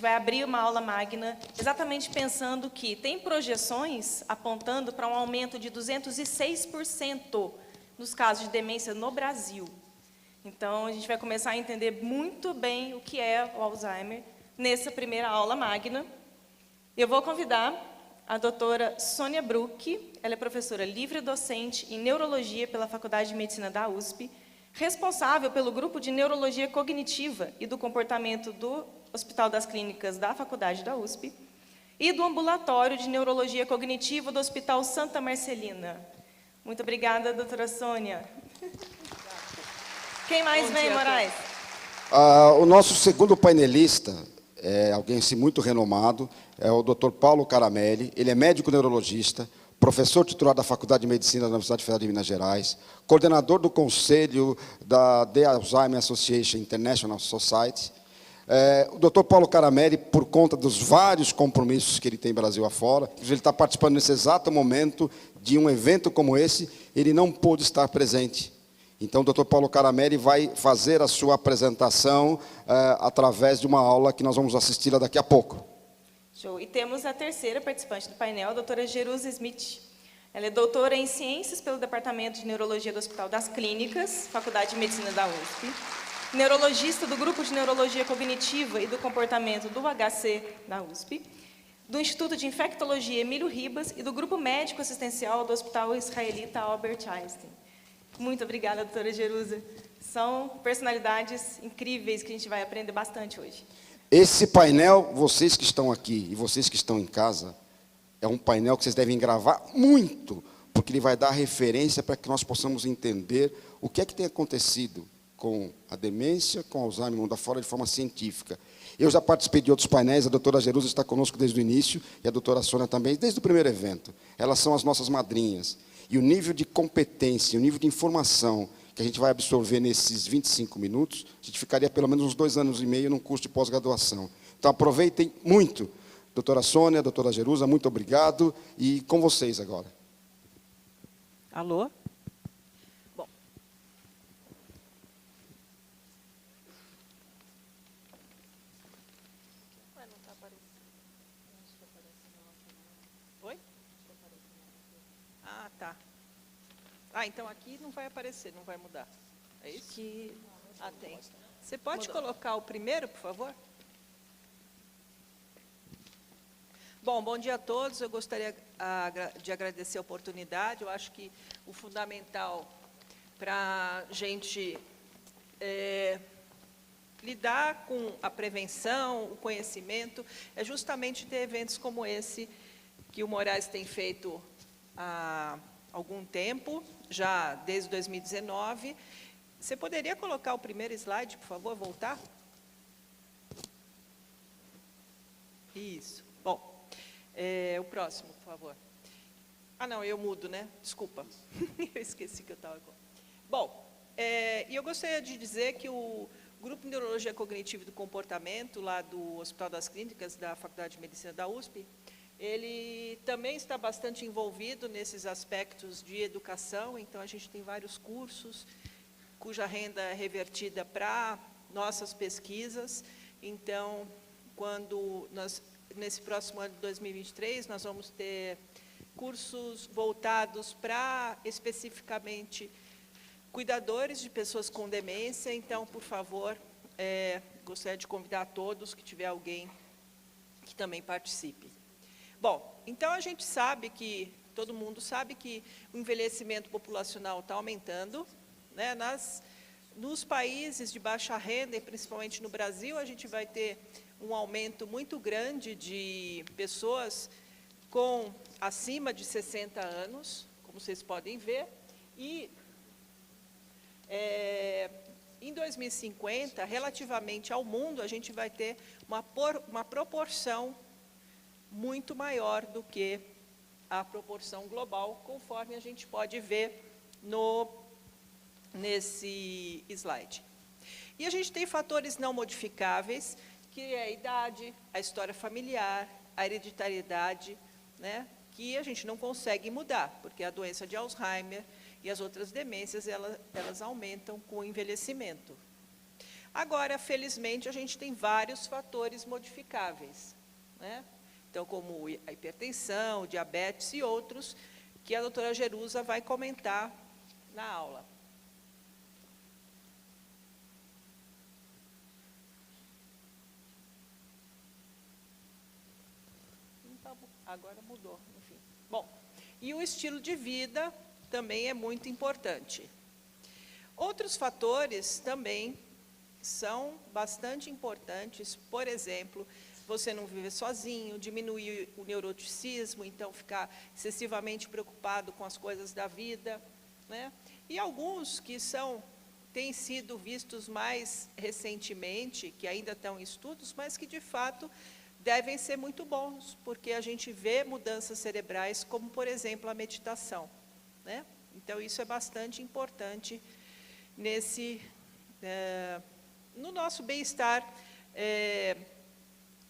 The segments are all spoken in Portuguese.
vai abrir uma aula magna exatamente pensando que tem projeções apontando para um aumento de 206% nos casos de demência no Brasil. Então, a gente vai começar a entender muito bem o que é o Alzheimer nessa primeira aula magna. Eu vou convidar a doutora Sônia Bruck, ela é professora livre-docente em Neurologia pela Faculdade de Medicina da USP, responsável pelo grupo de Neurologia Cognitiva e do Comportamento do Hospital das Clínicas da Faculdade da USP e do Ambulatório de Neurologia Cognitiva do Hospital Santa Marcelina. Muito obrigada, doutora Sônia. Quem mais vem, Moraes? O nosso segundo painelista é alguém assim, muito renomado, é o Dr. Paulo Caramelli. Ele é médico neurologista, professor titular da Faculdade de Medicina da Universidade Federal de Minas Gerais, coordenador do conselho da The Alzheimer Association International Society. O Dr. Paulo Caramelli, por conta dos vários compromissos que ele tem Brasil afora, ele está participando nesse exato momento de um evento como esse, ele não pôde estar presente. Então, o Dr. Paulo Caramelli vai fazer a sua apresentação através de uma aula que nós vamos assistir daqui a pouco. Show. E temos a terceira participante do painel, a doutora Jerusa Smith. Ela é doutora em Ciências pelo Departamento de Neurologia do Hospital das Clínicas, Faculdade de Medicina da USP, neurologista do Grupo de Neurologia Cognitiva e do Comportamento do HC da USP, do Instituto de Infectologia Emílio Ribas e do Grupo Médico Assistencial do Hospital Israelita Albert Einstein. Muito obrigada, doutora Jerusa. São personalidades incríveis que a gente vai aprender bastante hoje. Esse painel, vocês que estão aqui e vocês que estão em casa, é um painel que vocês devem gravar muito, porque ele vai dar referência para que nós possamos entender o que é que tem acontecido com a demência, com o Alzheimer no mundo afora, de forma científica. Eu já participei de outros painéis, a doutora Jerusa está conosco desde o início, e a doutora Sônia também, desde o primeiro evento. Elas são as nossas madrinhas. E o nível de competência, o nível de informação que a gente vai absorver nesses 25 minutos, a gente ficaria pelo menos uns 2 anos e meio num curso de pós-graduação. Então, aproveitem muito. Doutora Sônia, doutora Jerusa, muito obrigado. E com vocês agora. Alô? Bom. Ué, não está aparecendo. Oi? Ah, tá. Ah, então aqui não vai aparecer, não vai mudar. É isso? Que... Ah, tem. Você pode colocar o primeiro, por favor? Bom dia a todos. Eu gostaria de agradecer a oportunidade. Eu acho que o fundamental para a gente lidar com a prevenção, o conhecimento, é justamente ter eventos como esse que o Moraes tem feito há algum tempo, já desde 2019. Você poderia colocar o primeiro slide, por favor, voltar? Isso. Bom, o próximo, por favor. Ah, não, eu mudo, né? Desculpa. Eu esqueci que eu estava... Bom, e eu gostaria de dizer que o Grupo de Neurologia Cognitiva e do Comportamento, lá do Hospital das Clínicas, da Faculdade de Medicina da USP, ele também está bastante envolvido nesses aspectos de educação, então a gente tem vários cursos cuja renda é revertida para nossas pesquisas. Então, nesse próximo ano de 2023, nós vamos ter cursos voltados para, especificamente, cuidadores de pessoas com demência. Então, por favor, gostaria de convidar todos, que tiver alguém que também participe. Bom, então a gente sabe que, todo mundo sabe que o envelhecimento populacional está aumentando, né? Nos países de baixa renda, e principalmente no Brasil, a gente vai ter um aumento muito grande de pessoas acima de 60 anos, como vocês podem ver, e em 2050, relativamente ao mundo, a gente vai ter uma proporção muito maior do que a proporção global, conforme a gente pode ver nesse slide. E a gente tem fatores não modificáveis, que é a idade, a história familiar, a hereditariedade, né, que a gente não consegue mudar, porque a doença de Alzheimer e as outras demências, elas aumentam com o envelhecimento. Agora, felizmente, a gente tem vários fatores modificáveis, né? Então, como a hipertensão, o diabetes e outros, que a doutora Jerusa vai comentar na aula. Agora mudou, enfim. Bom, e o estilo de vida também é muito importante. Outros fatores também são bastante importantes, por exemplo, você não viver sozinho, diminuir o neuroticismo, então ficar excessivamente preocupado com as coisas da vida, né? E alguns que têm sido vistos mais recentemente, que ainda estão em estudos, mas que de fato devem ser muito bons, porque a gente vê mudanças cerebrais, como, por exemplo, a meditação, né? Então, isso é bastante importante no nosso bem-estar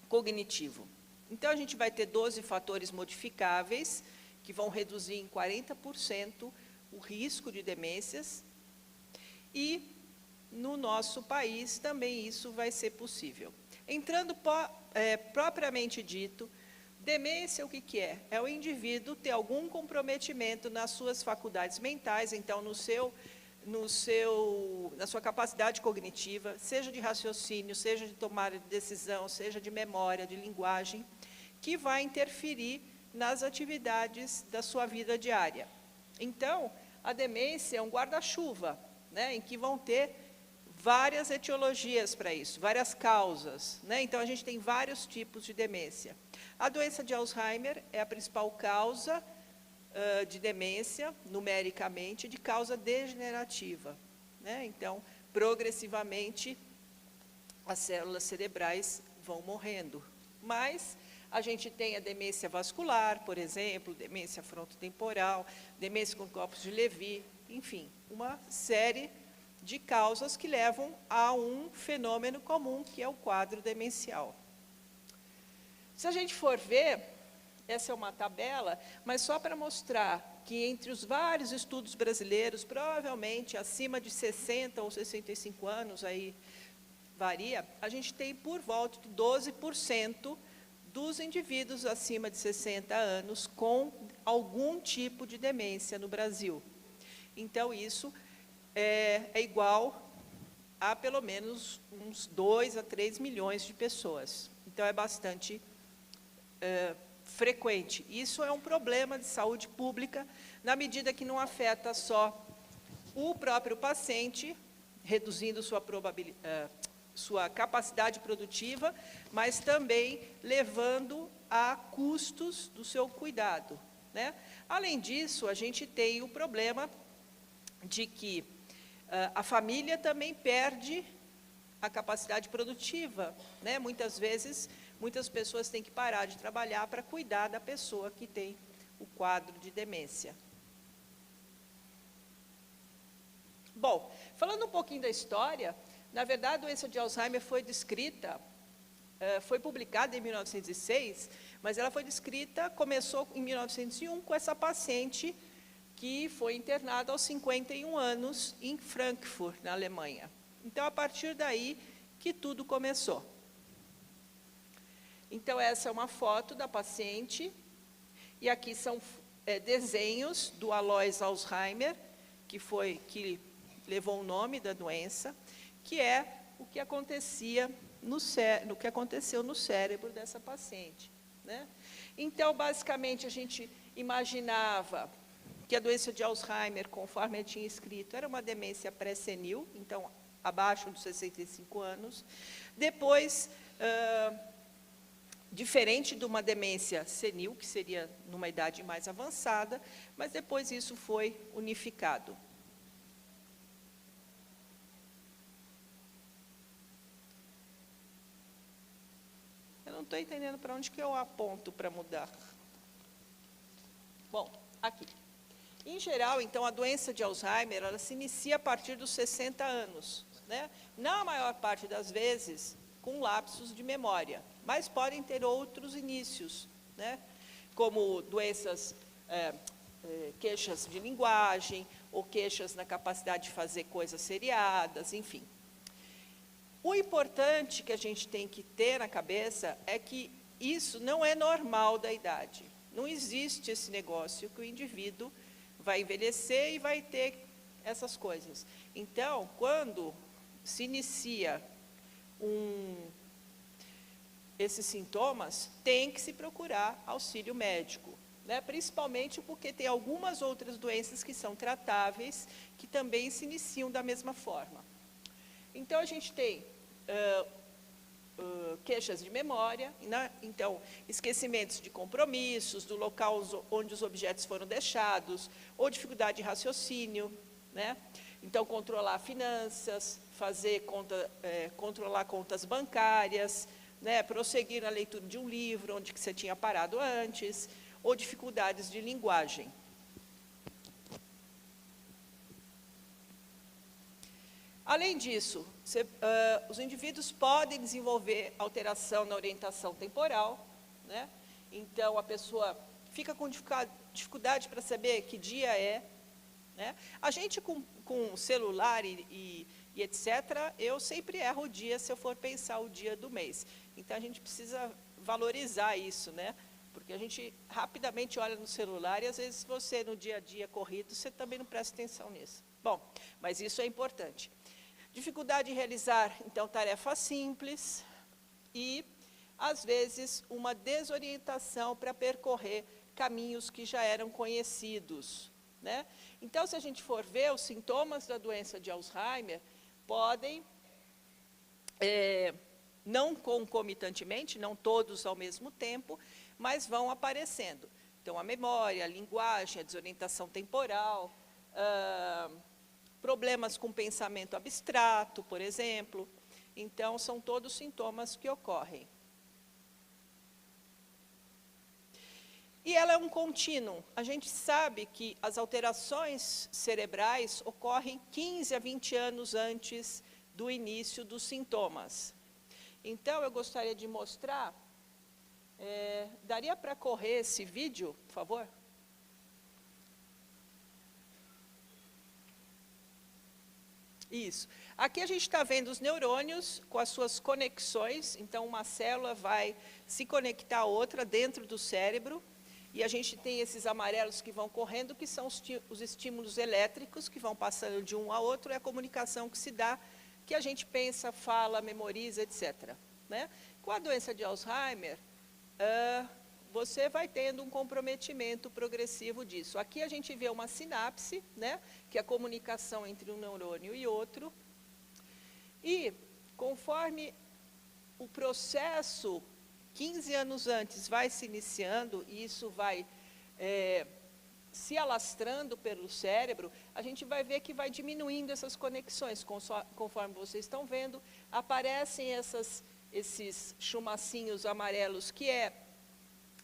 cognitivo. Então, a gente vai ter 12 fatores modificáveis, que vão reduzir em 40% o risco de demências, e no nosso país também isso vai ser possível. Entrando propriamente dito, demência o que é? É o indivíduo ter algum comprometimento nas suas faculdades mentais, então na sua capacidade cognitiva, seja de raciocínio, seja de tomada de decisão, seja de memória, de linguagem, que vai interferir nas atividades da sua vida diária. Então, a demência é um guarda-chuva, né, em que vão ter várias etiologias para isso, várias causas, né? Então, a gente tem vários tipos de demência. A doença de Alzheimer é a principal causa de demência, numericamente, de causa degenerativa, né? Então, progressivamente, as células cerebrais vão morrendo. Mas a gente tem a demência vascular, por exemplo, demência frontotemporal, demência com corpos de Levy, enfim, uma série de causas que levam a um fenômeno comum, que é o quadro demencial. Se a gente for ver, essa é uma tabela, mas só para mostrar que entre os vários estudos brasileiros, provavelmente acima de 60 ou 65 anos, aí varia, a gente tem por volta de 12% dos indivíduos acima de 60 anos com algum tipo de demência no Brasil. Então, isso é igual a pelo menos uns 2 a 3 milhões de pessoas. Então, é bastante frequente. Isso é um problema de saúde pública, na medida que não afeta só o próprio paciente, reduzindo sua capacidade produtiva, mas também levando a custos do seu cuidado, né? Além disso, a gente tem o problema de que a família também perde a capacidade produtiva, né? Muitas vezes, muitas pessoas têm que parar de trabalhar para cuidar da pessoa que tem o quadro de demência. Bom, falando um pouquinho da história, na verdade, a doença de Alzheimer foi descrita, foi publicada em 1906, mas ela foi descrita, começou em 1901 com essa paciente que foi internada aos 51 anos em Frankfurt, na Alemanha. Então, a partir daí que tudo começou. Então, essa é uma foto da paciente, e aqui são desenhos do Alois Alzheimer, que levou o nome da doença, que é o que aconteceu no cérebro dessa paciente, né? Então, basicamente, a gente imaginava que a doença de Alzheimer, conforme eu tinha escrito, era uma demência pré-senil, então, abaixo dos 65 anos. Depois, diferente de uma demência senil, que seria numa idade mais avançada, mas depois isso foi unificado. Eu não estou entendendo para onde que eu aponto para mudar. Bom, aqui. Em geral, então, a doença de Alzheimer, ela se inicia a partir dos 60 anos, né? Na maior parte das vezes, com lapsos de memória, mas podem ter outros inícios, né? Como doenças, queixas de linguagem, ou queixas na capacidade de fazer coisas seriadas, enfim. O importante que a gente tem que ter na cabeça é que isso não é normal da idade. Não existe esse negócio que o indivíduo vai envelhecer e vai ter essas coisas. Então, quando se inicia esses sintomas, tem que se procurar auxílio médico, né? Principalmente porque tem algumas outras doenças que são tratáveis, que também se iniciam da mesma forma. Então, a gente tem queixas de memória, né? Então, esquecimentos de compromissos, do local onde os objetos foram deixados, ou dificuldade de raciocínio, né? Então, controlar finanças, controlar contas bancárias, né? Prosseguir na leitura de um livro onde você tinha parado antes, ou dificuldades de linguagem. Além disso, os indivíduos podem desenvolver alteração na orientação temporal, né? Então, a pessoa fica com dificuldade para saber que dia é, né? A gente, com celular e etc., eu sempre erro o dia se eu for pensar o dia do mês. Então, a gente precisa valorizar isso, né? Porque a gente rapidamente olha no celular e, às vezes, você, no dia a dia corrido, você também não presta atenção nisso. Bom, mas isso é importante. Dificuldade em realizar, então, tarefas simples e, às vezes, uma desorientação para percorrer caminhos que já eram conhecidos, né? Então, se a gente for ver, os sintomas da doença de Alzheimer podem, não concomitantemente, não todos ao mesmo tempo, mas vão aparecendo. Então, a memória, a linguagem, a desorientação temporal, problemas com pensamento abstrato, por exemplo. Então, são todos sintomas que ocorrem. E ela é um contínuo. A gente sabe que as alterações cerebrais ocorrem 15 a 20 anos antes do início dos sintomas. Então, eu gostaria de mostrar, daria para correr esse vídeo, por favor? Isso. Aqui a gente está vendo os neurônios com as suas conexões. Então, uma célula vai se conectar a outra dentro do cérebro. E a gente tem esses amarelos que vão correndo, que são os estímulos elétricos que vão passando de um a outro. É a comunicação que se dá, que a gente pensa, fala, memoriza, etc., né? Com a doença de Alzheimer, você vai tendo um comprometimento progressivo disso. Aqui a gente vê uma sinapse, né, que é a comunicação entre um neurônio e outro. E, conforme o processo, 15 anos antes, vai se iniciando, e isso vai se alastrando pelo cérebro, a gente vai ver que vai diminuindo essas conexões. Conforme vocês estão vendo, aparecem esses chumacinhos amarelos, que é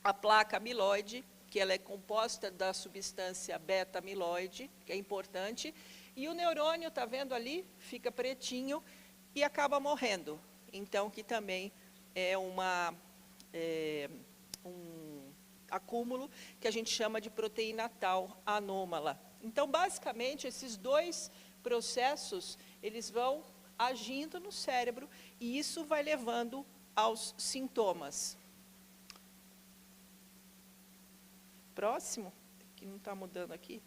a placa amiloide, que ela é composta da substância beta-amiloide, que é importante, e o neurônio, está vendo ali, fica pretinho e acaba morrendo. Então, que também é um acúmulo que a gente chama de proteína tau anômala. Então, basicamente, esses dois processos, eles vão agindo no cérebro e isso vai levando aos sintomas. Próximo, que não está mudando aqui.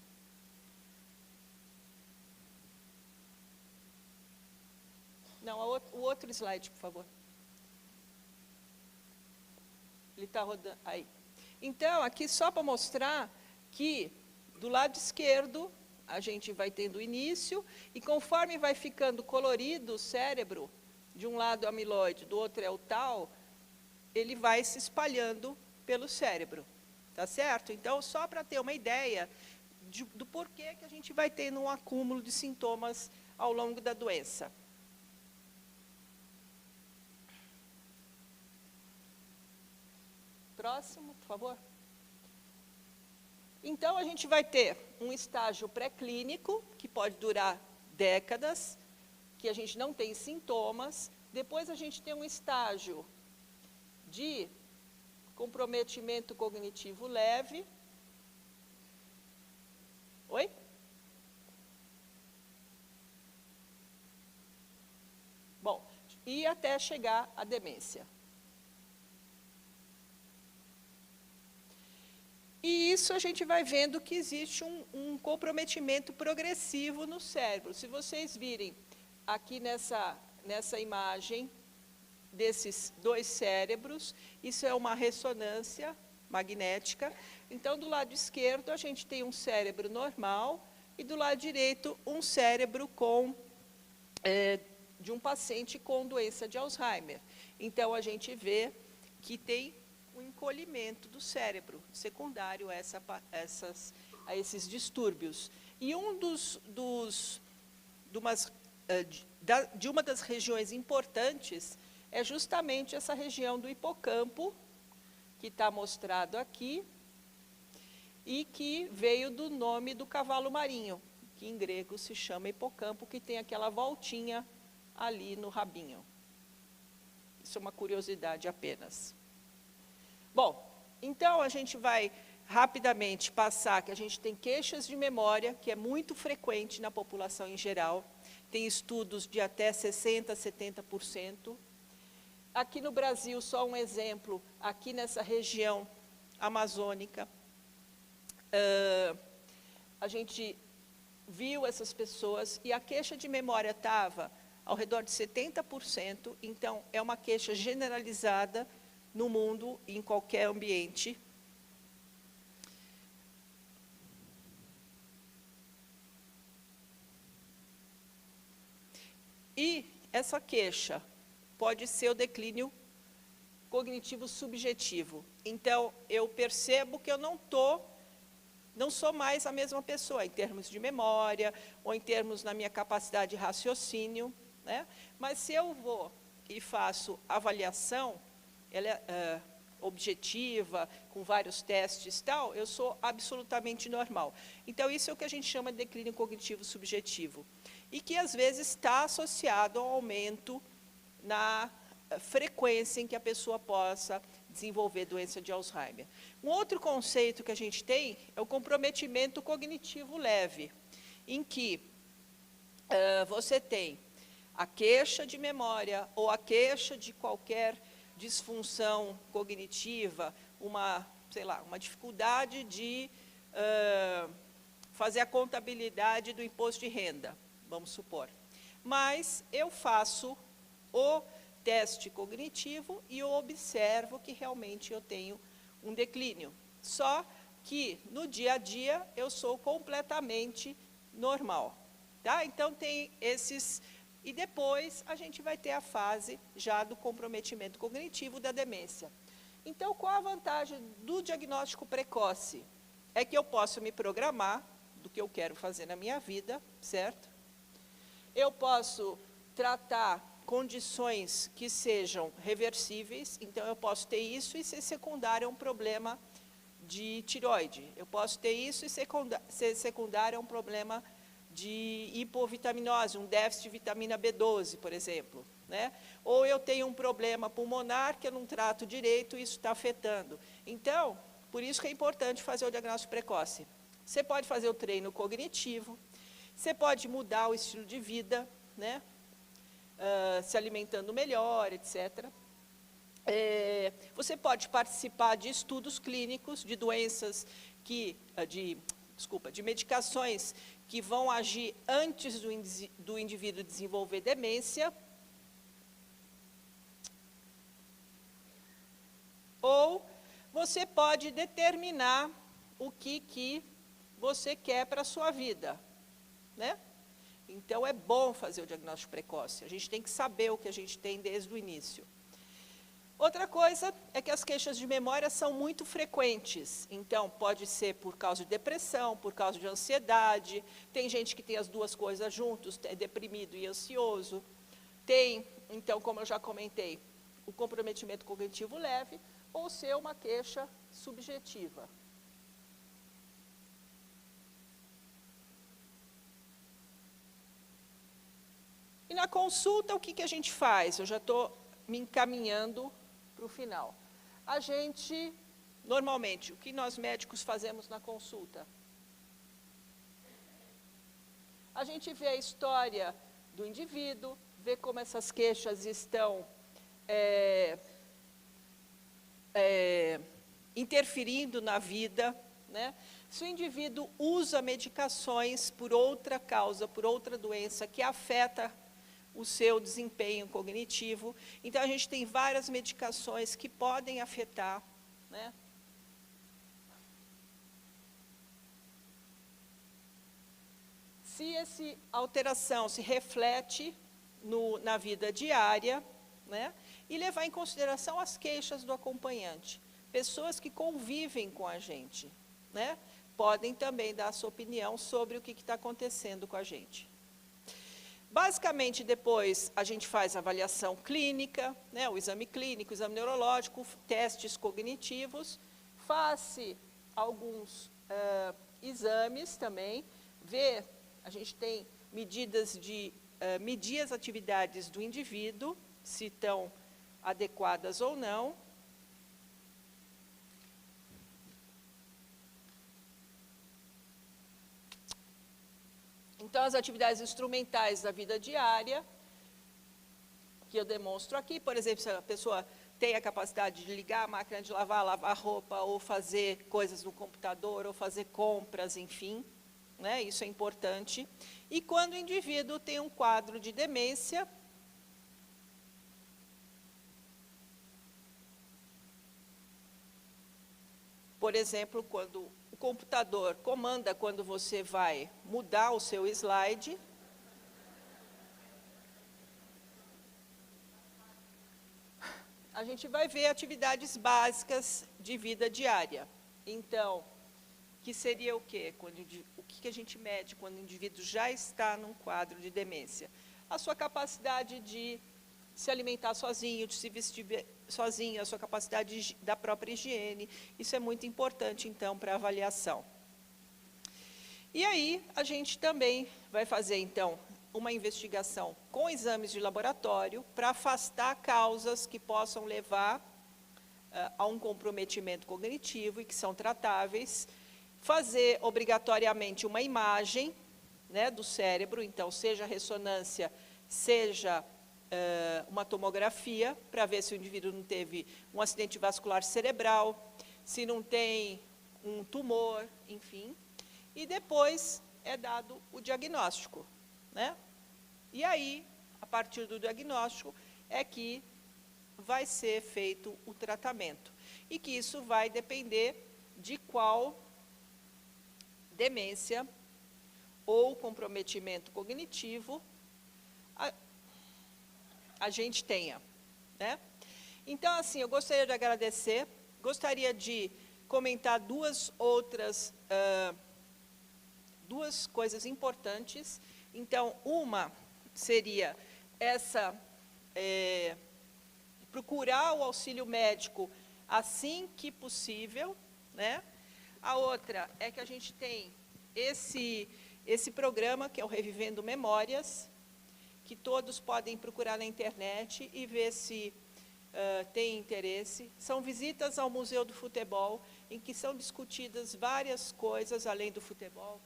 Não, o outro slide, por favor. Ele está rodando, aí. Então, aqui só para mostrar que, do lado esquerdo, a gente vai tendo o início, e conforme vai ficando colorido o cérebro, de um lado é o amiloide, do outro é o tau, ele vai se espalhando pelo cérebro. Tá certo? Então, só para ter uma ideia do porquê que a gente vai tendo um acúmulo de sintomas ao longo da doença. Próximo, por favor. Então, a gente vai ter um estágio pré-clínico, que pode durar décadas, que a gente não tem sintomas. Depois, a gente tem um estágio de comprometimento cognitivo leve. Oi? Bom, e até chegar à demência. E isso a gente vai vendo que existe um comprometimento progressivo no cérebro. Se vocês virem aqui nessa imagem desses dois cérebros, isso é uma ressonância magnética. Então, do lado esquerdo, a gente tem um cérebro normal e do lado direito, um cérebro de um paciente com doença de Alzheimer. Então, a gente vê que tem um encolhimento do cérebro, secundário a esses distúrbios. E de uma das regiões importantes é justamente essa região do hipocampo, que está mostrado aqui, e que veio do nome do cavalo marinho, que em grego se chama hipocampo, que tem aquela voltinha ali no rabinho. Isso é uma curiosidade apenas. Bom, então a gente vai rapidamente passar que a gente tem queixas de memória, que é muito frequente na população em geral, tem estudos de até 60%, 70%. Aqui no Brasil, só um exemplo, aqui nessa região amazônica, a gente viu essas pessoas e a queixa de memória estava ao redor de 70%, então é uma queixa generalizada no mundo, em qualquer ambiente. E essa queixa pode ser o declínio cognitivo subjetivo. Então, eu percebo que eu não sou mais a mesma pessoa, em termos de memória, ou em termos na minha capacidade de raciocínio, né? Mas se eu vou e faço avaliação, ela é objetiva, com vários testes e tal, eu sou absolutamente normal. Então, isso é o que a gente chama de declínio cognitivo subjetivo. E que, às vezes, está associado ao aumento na frequência em que a pessoa possa desenvolver doença de Alzheimer. Um outro conceito que a gente tem é o comprometimento cognitivo leve, em que você tem a queixa de memória ou a queixa de qualquer disfunção cognitiva, uma dificuldade de fazer a contabilidade do imposto de renda, vamos supor. Mas eu faço o teste cognitivo e eu observo que realmente eu tenho um declínio. Só que no dia a dia eu sou completamente normal. Tá? Então tem esses... E depois a gente vai ter a fase já do comprometimento cognitivo da demência. Então, qual a vantagem do diagnóstico precoce? É que eu posso me programar do que eu quero fazer na minha vida, certo? Eu posso tratar condições que sejam reversíveis, então eu posso ter isso e ser secundário a um problema de tireoide. Eu posso ter isso e ser secundário a um problema de hipovitaminose, um déficit de vitamina B12, por exemplo, né? Ou eu tenho um problema pulmonar que eu não trato direito e isso está afetando. Então, por isso que é importante fazer o diagnóstico precoce. Você pode fazer o treino cognitivo, você pode mudar o estilo de vida, né? Se alimentando melhor, etc. Você pode participar de estudos clínicos de doenças de medicações que vão agir antes do indivíduo desenvolver demência. Ou você pode determinar o que você quer para a sua vida, né? Então, é bom fazer o diagnóstico precoce. A gente tem que saber o que a gente tem desde o início. Outra coisa é que as queixas de memória são muito frequentes. Então, pode ser por causa de depressão, por causa de ansiedade. Tem gente que tem as duas coisas juntos, é deprimido e ansioso. Tem, então, como eu já comentei, o comprometimento cognitivo leve ou ser uma queixa subjetiva. E na consulta, o que a gente faz? Eu já estou me encaminhando para o final. A gente, normalmente, o que nós médicos fazemos na consulta? A gente vê a história do indivíduo, ver como essas queixas estão interferindo na vida, né? Se o indivíduo usa medicações por outra causa, por outra doença que afeta o seu desempenho cognitivo. Então, a gente tem várias medicações que podem afetar, né? Se essa alteração se reflete na vida diária, né? E levar em consideração as queixas do acompanhante. Pessoas que convivem com a gente, né? Podem também dar a sua opinião sobre o que está acontecendo com a gente. Basicamente, depois, a gente faz a avaliação clínica, né, o exame clínico, o exame neurológico, testes cognitivos, faz-se alguns exames também, a gente tem medidas de medir as atividades do indivíduo, se estão adequadas ou não. Então, as atividades instrumentais da vida diária, que eu demonstro aqui, por exemplo, se a pessoa tem a capacidade de ligar a máquina de lavar roupa, ou fazer coisas no computador, ou fazer compras, enfim, né, isso é importante. E quando o indivíduo tem um quadro de demência, por exemplo, quando o computador comanda quando você vai mudar o seu slide, a gente vai ver atividades básicas de vida diária. Então, que seria o quê? O que a gente mede quando o indivíduo já está num quadro de demência? A sua capacidade de se alimentar sozinho, de se vestir sozinho, a sua capacidade da própria higiene. Isso é muito importante, então, para a avaliação. E aí, a gente também vai fazer, então, uma investigação com exames de laboratório para afastar causas que possam levar a um comprometimento cognitivo e que são tratáveis. Fazer, obrigatoriamente, uma imagem, né, do cérebro, então, seja ressonância, seja uma tomografia, para ver se o indivíduo não teve um acidente vascular cerebral, se não tem um tumor, enfim. E depois é dado o diagnóstico, né? E aí, a partir do diagnóstico, é que vai ser feito o tratamento. E que isso vai depender de qual demência ou comprometimento cognitivo a gente tenha, né? Então, assim, eu gostaria de agradecer, gostaria de comentar duas coisas importantes. Então, uma seria procurar o auxílio médico assim que possível, né? A outra é que a gente tem esse programa, que é o Revivendo Memórias, que todos podem procurar na internet e ver se tem interesse. São visitas ao Museu do Futebol, em que são discutidas várias coisas além do futebol,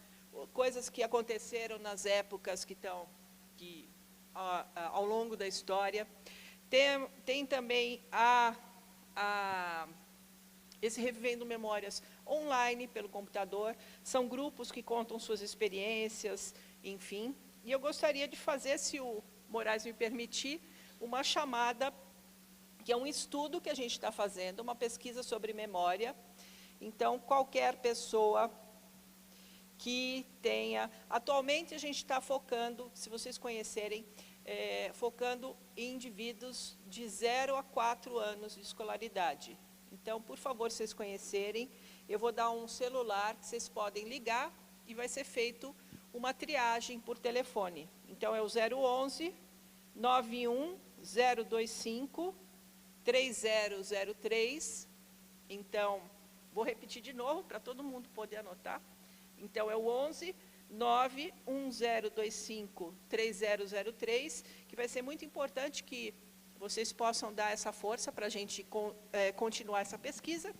coisas que aconteceram nas épocas ao longo da história. Tem também esse Revivendo Memórias online, pelo computador. São grupos que contam suas experiências, enfim. E eu gostaria de fazer, se o Moraes me permitir, uma chamada, que é um estudo que a gente está fazendo, uma pesquisa sobre memória. Então, qualquer pessoa que tenha... Atualmente, a gente está focando, se vocês conhecerem, focando em indivíduos de 0 a 4 anos de escolaridade. Então, por favor, se vocês conhecerem, eu vou dar um celular que vocês podem ligar e vai ser feito uma triagem por telefone. Então, é o 011 91 025 3003. Então, vou repetir de novo para todo mundo poder anotar. Então, é o 11 91025 3003, que vai ser muito importante que vocês possam dar essa força para a gente continuar essa pesquisa.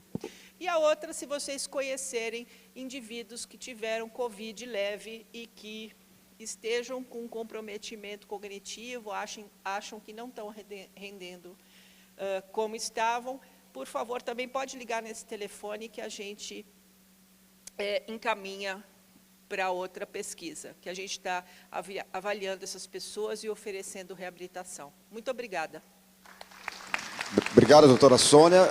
E a outra, se vocês conhecerem indivíduos que tiveram Covid leve e que estejam com comprometimento cognitivo, acham que não estão rendendo como estavam, por favor, também pode ligar nesse telefone que a gente encaminha para outra pesquisa, que a gente está avaliando essas pessoas e oferecendo reabilitação. Muito obrigada. Obrigado, doutora Sônia.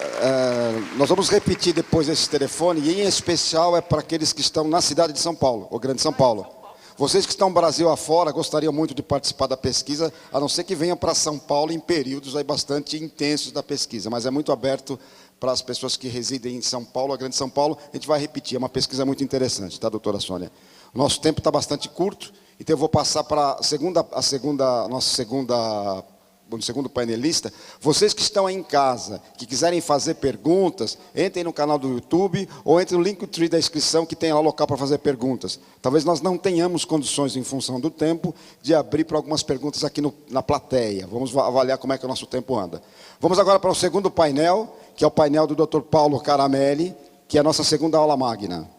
Nós vamos repetir depois esse telefone, e em especial é para aqueles que estão na cidade de São Paulo, ou Grande São Paulo. Vocês que estão no Brasil afora, gostariam muito de participar da pesquisa, a não ser que venham para São Paulo em períodos aí bastante intensos da pesquisa, mas é muito aberto para as pessoas que residem em São Paulo, a Grande São Paulo. A gente vai repetir, é uma pesquisa muito interessante, tá, doutora Sônia? O nosso tempo está bastante curto, então eu vou passar para nosso segundo painelista. Vocês que estão aí em casa, que quiserem fazer perguntas, entrem no canal do YouTube ou entrem no Linktree da inscrição, que tem lá o local para fazer perguntas. Talvez nós não tenhamos condições, em função do tempo, de abrir para algumas perguntas aqui na plateia. Vamos avaliar como é que o nosso tempo anda. Vamos agora para o segundo painel, que é o painel do Dr. Paulo Caramelli, que é a nossa segunda aula magna.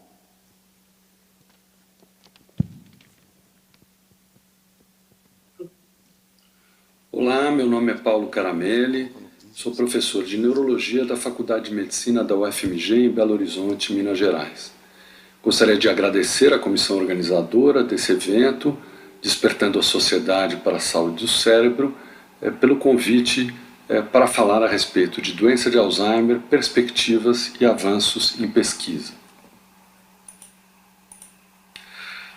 Olá, meu nome é Paulo Caramelli, sou professor de Neurologia da Faculdade de Medicina da UFMG em Belo Horizonte, Minas Gerais. Gostaria de agradecer à comissão organizadora desse evento, Despertando a Sociedade para a Saúde do Cérebro, pelo convite para falar a respeito de doença de Alzheimer, perspectivas e avanços em pesquisa.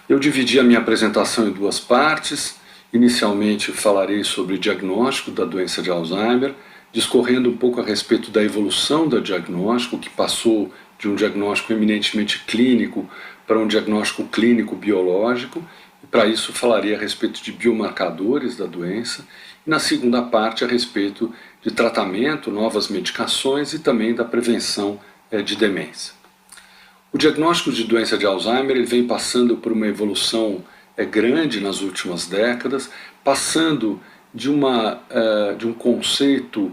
Eu dividi a minha apresentação em duas partes. Inicialmente falarei sobre o diagnóstico da doença de Alzheimer, discorrendo um pouco a respeito da evolução do diagnóstico, que passou de um diagnóstico eminentemente clínico para um diagnóstico clínico-biológico, e para isso falarei a respeito de biomarcadores da doença, e na segunda parte a respeito de tratamento, novas medicações e também da prevenção de demência. O diagnóstico de doença de Alzheimer ele vem passando por uma evolução grande nas últimas décadas, passando de um conceito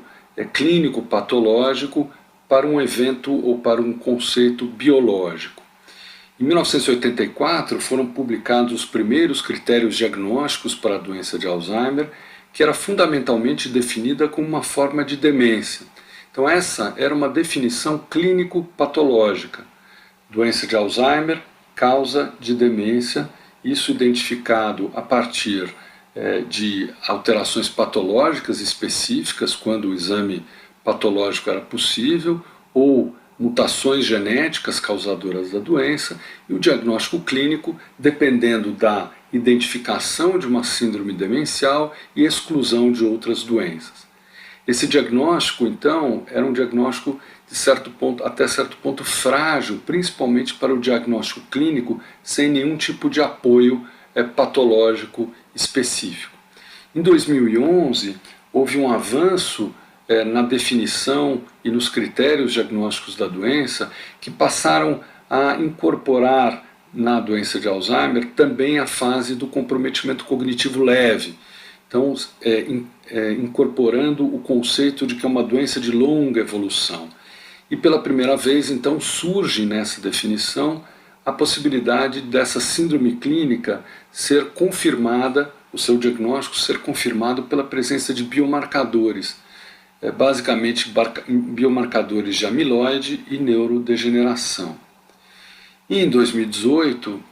clínico patológico para um evento ou para um conceito biológico. Em 1984 foram publicados os primeiros critérios diagnósticos para a doença de Alzheimer, que era fundamentalmente definida como uma forma de demência. Então essa era uma definição clínico-patológica. Doença de Alzheimer, causa de demência, isso identificado a partir de alterações patológicas específicas, quando o exame patológico era possível, ou mutações genéticas causadoras da doença, e o diagnóstico clínico dependendo da identificação de uma síndrome demencial e exclusão de outras doenças. Esse diagnóstico, então, era um diagnóstico até certo ponto frágil, principalmente para o diagnóstico clínico, sem nenhum tipo de apoio patológico específico. Em 2011, houve um avanço na definição e nos critérios diagnósticos da doença, que passaram a incorporar na doença de Alzheimer também a fase do comprometimento cognitivo leve. Então, incorporando o conceito de que é uma doença de longa evolução. E pela primeira vez, então, surge nessa definição a possibilidade dessa síndrome clínica ser confirmada, o seu diagnóstico ser confirmado pela presença de biomarcadores, basicamente biomarcadores de amiloide e neurodegeneração. E em 2018,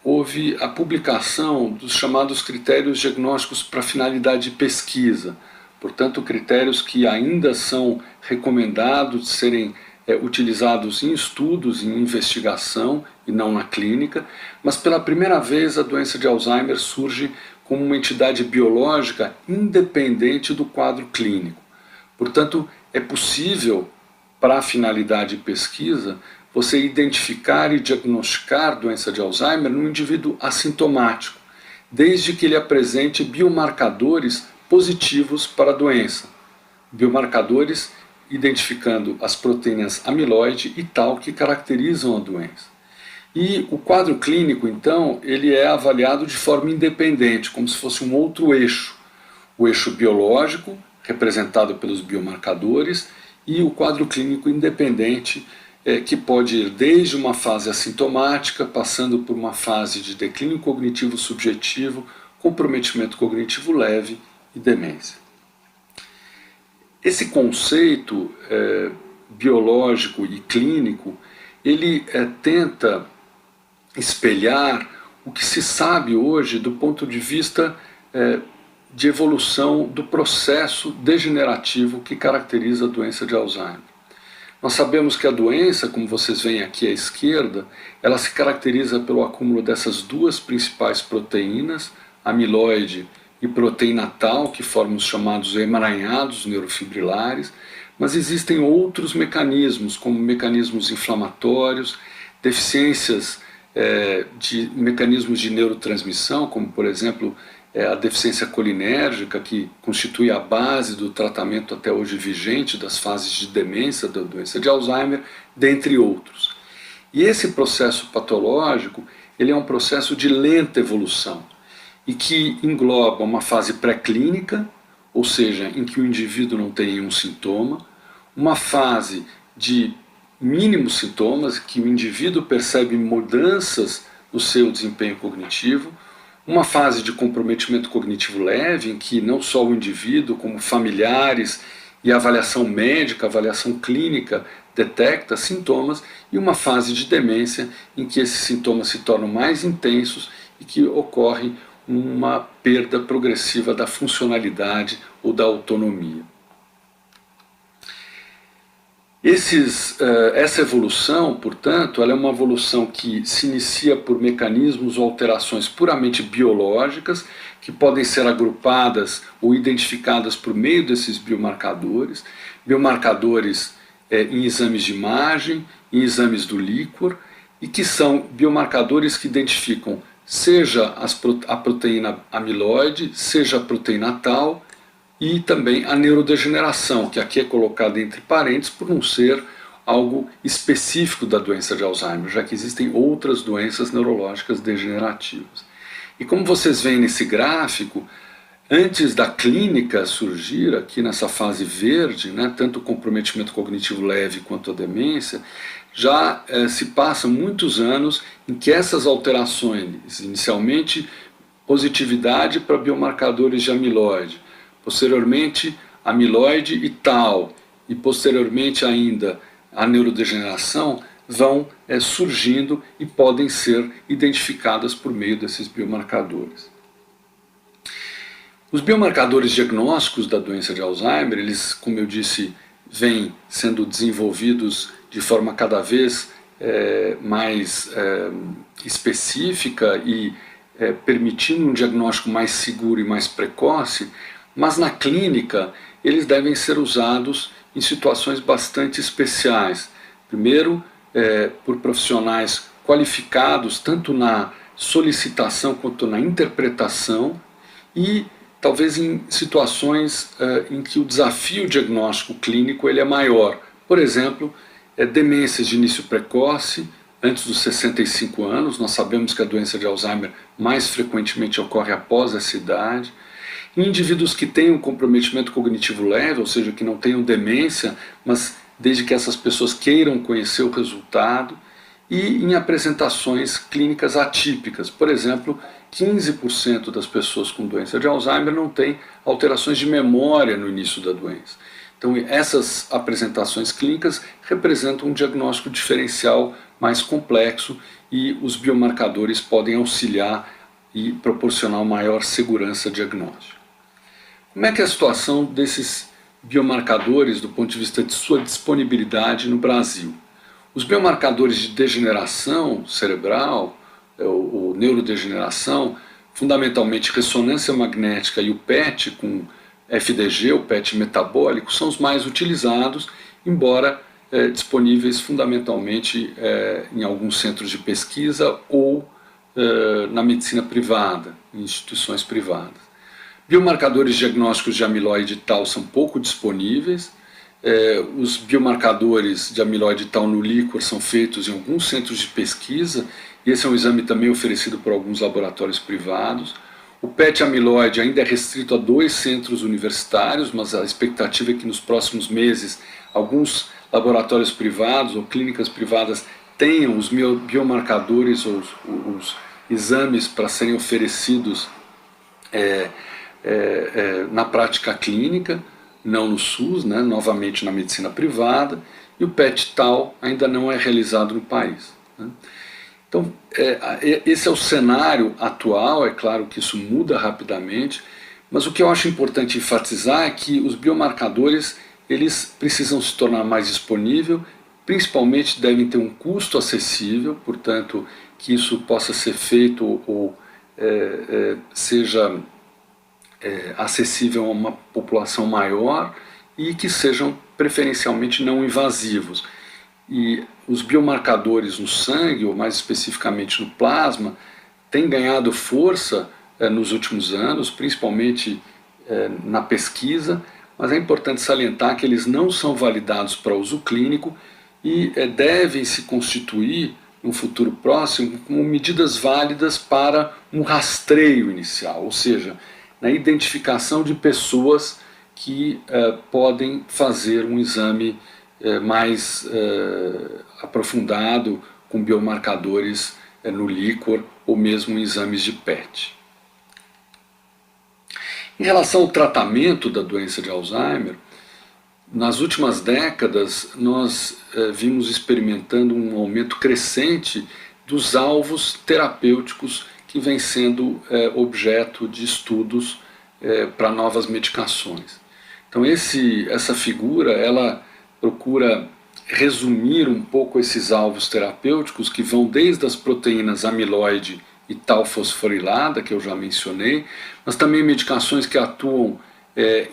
houve a publicação dos chamados critérios diagnósticos para finalidade de pesquisa, portanto, critérios que ainda são recomendados de serem utilizados em estudos, em investigação e não na clínica, mas pela primeira vez a doença de Alzheimer surge como uma entidade biológica independente do quadro clínico. Portanto, é possível, para a finalidade de pesquisa, você identificar e diagnosticar doença de Alzheimer no indivíduo assintomático, desde que ele apresente biomarcadores positivos para a doença. Biomarcadores identificando as proteínas amiloide e tal que caracterizam a doença. E o quadro clínico, então, ele é avaliado de forma independente, como se fosse um outro eixo. O eixo biológico, representado pelos biomarcadores, e o quadro clínico independente, que pode ir desde uma fase assintomática, passando por uma fase de declínio cognitivo subjetivo, comprometimento cognitivo leve e demência. Esse conceito biológico e clínico, ele tenta espelhar o que se sabe hoje do ponto de vista de evolução do processo degenerativo que caracteriza a doença de Alzheimer. Nós sabemos que a doença, como vocês veem aqui à esquerda, ela se caracteriza pelo acúmulo dessas duas principais proteínas, amiloide e proteína tau, que formam os chamados emaranhados neurofibrilares, mas existem outros mecanismos, como mecanismos inflamatórios, deficiências de mecanismos de neurotransmissão, como por exemplo a deficiência colinérgica, que constitui a base do tratamento até hoje vigente das fases de demência da doença de Alzheimer, dentre outros. E esse processo patológico, ele é um processo de lenta evolução e que engloba uma fase pré-clínica, ou seja, em que o indivíduo não tem nenhum sintoma, uma fase de mínimos sintomas, que o indivíduo percebe mudanças no seu desempenho cognitivo, uma fase de comprometimento cognitivo leve, em que não só o indivíduo, como familiares e a avaliação médica, a avaliação clínica, detecta sintomas, e uma fase de demência, em que esses sintomas se tornam mais intensos e que ocorre uma perda progressiva da funcionalidade ou da autonomia. Essa evolução, portanto, ela é uma evolução que se inicia por mecanismos ou alterações puramente biológicas, que podem ser agrupadas ou identificadas por meio desses biomarcadores, em exames de imagem, em exames do líquor, e que são biomarcadores que identificam seja a proteína amiloide, seja a proteína tau, e também a neurodegeneração, que aqui é colocada entre parênteses por não ser algo específico da doença de Alzheimer, já que existem outras doenças neurológicas degenerativas. E como vocês veem nesse gráfico, antes da clínica surgir, aqui nessa fase verde, tanto o comprometimento cognitivo leve quanto a demência, já se passam muitos anos em que essas alterações, inicialmente positividade para biomarcadores de amiloide, posteriormente amiloide e tau, e posteriormente ainda a neurodegeneração, vão surgindo e podem ser identificadas por meio desses biomarcadores. Os biomarcadores diagnósticos da doença de Alzheimer, eles, como eu disse, vêm sendo desenvolvidos de forma cada vez mais específica e permitindo um diagnóstico mais seguro e mais precoce, mas na clínica eles devem ser usados em situações bastante especiais. Primeiro, por profissionais qualificados tanto na solicitação quanto na interpretação, e talvez em situações em que o desafio diagnóstico clínico ele é maior. Por exemplo, demências de início precoce, antes dos 65 anos, nós sabemos que a doença de Alzheimer mais frequentemente ocorre após essa idade. Em indivíduos que têm um comprometimento cognitivo leve, ou seja, que não tenham demência, mas desde que essas pessoas queiram conhecer o resultado, e em apresentações clínicas atípicas. Por exemplo, 15% das pessoas com doença de Alzheimer não têm alterações de memória no início da doença. Então, essas apresentações clínicas representam um diagnóstico diferencial mais complexo, e os biomarcadores podem auxiliar e proporcionar maior segurança diagnóstica. Como é que é a situação desses biomarcadores do ponto de vista de sua disponibilidade no Brasil? Os biomarcadores de degeneração cerebral, ou neurodegeneração, fundamentalmente ressonância magnética e o PET com FDG, o PET metabólico, são os mais utilizados, embora disponíveis fundamentalmente em alguns centros de pesquisa ou na medicina privada, em instituições privadas. Biomarcadores diagnósticos de amiloide e tau são pouco disponíveis. Os biomarcadores de amiloide e tau no líquor são feitos em alguns centros de pesquisa, e esse é um exame também oferecido por alguns laboratórios privados. O PET amiloide ainda é restrito a 2 centros universitários, mas a expectativa é que nos próximos meses alguns laboratórios privados ou clínicas privadas tenham os biomarcadores ou os exames para serem oferecidos na prática clínica, não no SUS, né, novamente na medicina privada, e o PET-TAU ainda não é realizado no país, né. Então, esse é o cenário atual. É claro que isso muda rapidamente, mas o que eu acho importante enfatizar é que os biomarcadores eles precisam se tornar mais disponíveis, principalmente devem ter um custo acessível, portanto, que isso possa ser feito ou seja acessível a uma população maior e que sejam preferencialmente não invasivos. E os biomarcadores no sangue, ou mais especificamente no plasma, têm ganhado força nos últimos anos, principalmente na pesquisa, mas é importante salientar que eles não são validados para uso clínico e devem se constituir, no futuro próximo, como medidas válidas para um rastreio inicial, ou seja, na identificação de pessoas que podem fazer um exame mais aprofundado com biomarcadores no líquor ou mesmo em exames de PET. Em relação ao tratamento da doença de Alzheimer, nas últimas décadas nós vimos experimentando um aumento crescente dos alvos terapêuticos que vêm sendo objeto de estudos para novas medicações. Então essa figura ela procura resumir um pouco esses alvos terapêuticos que vão desde as proteínas amiloide e tau fosforilada, que eu já mencionei, mas também medicações que atuam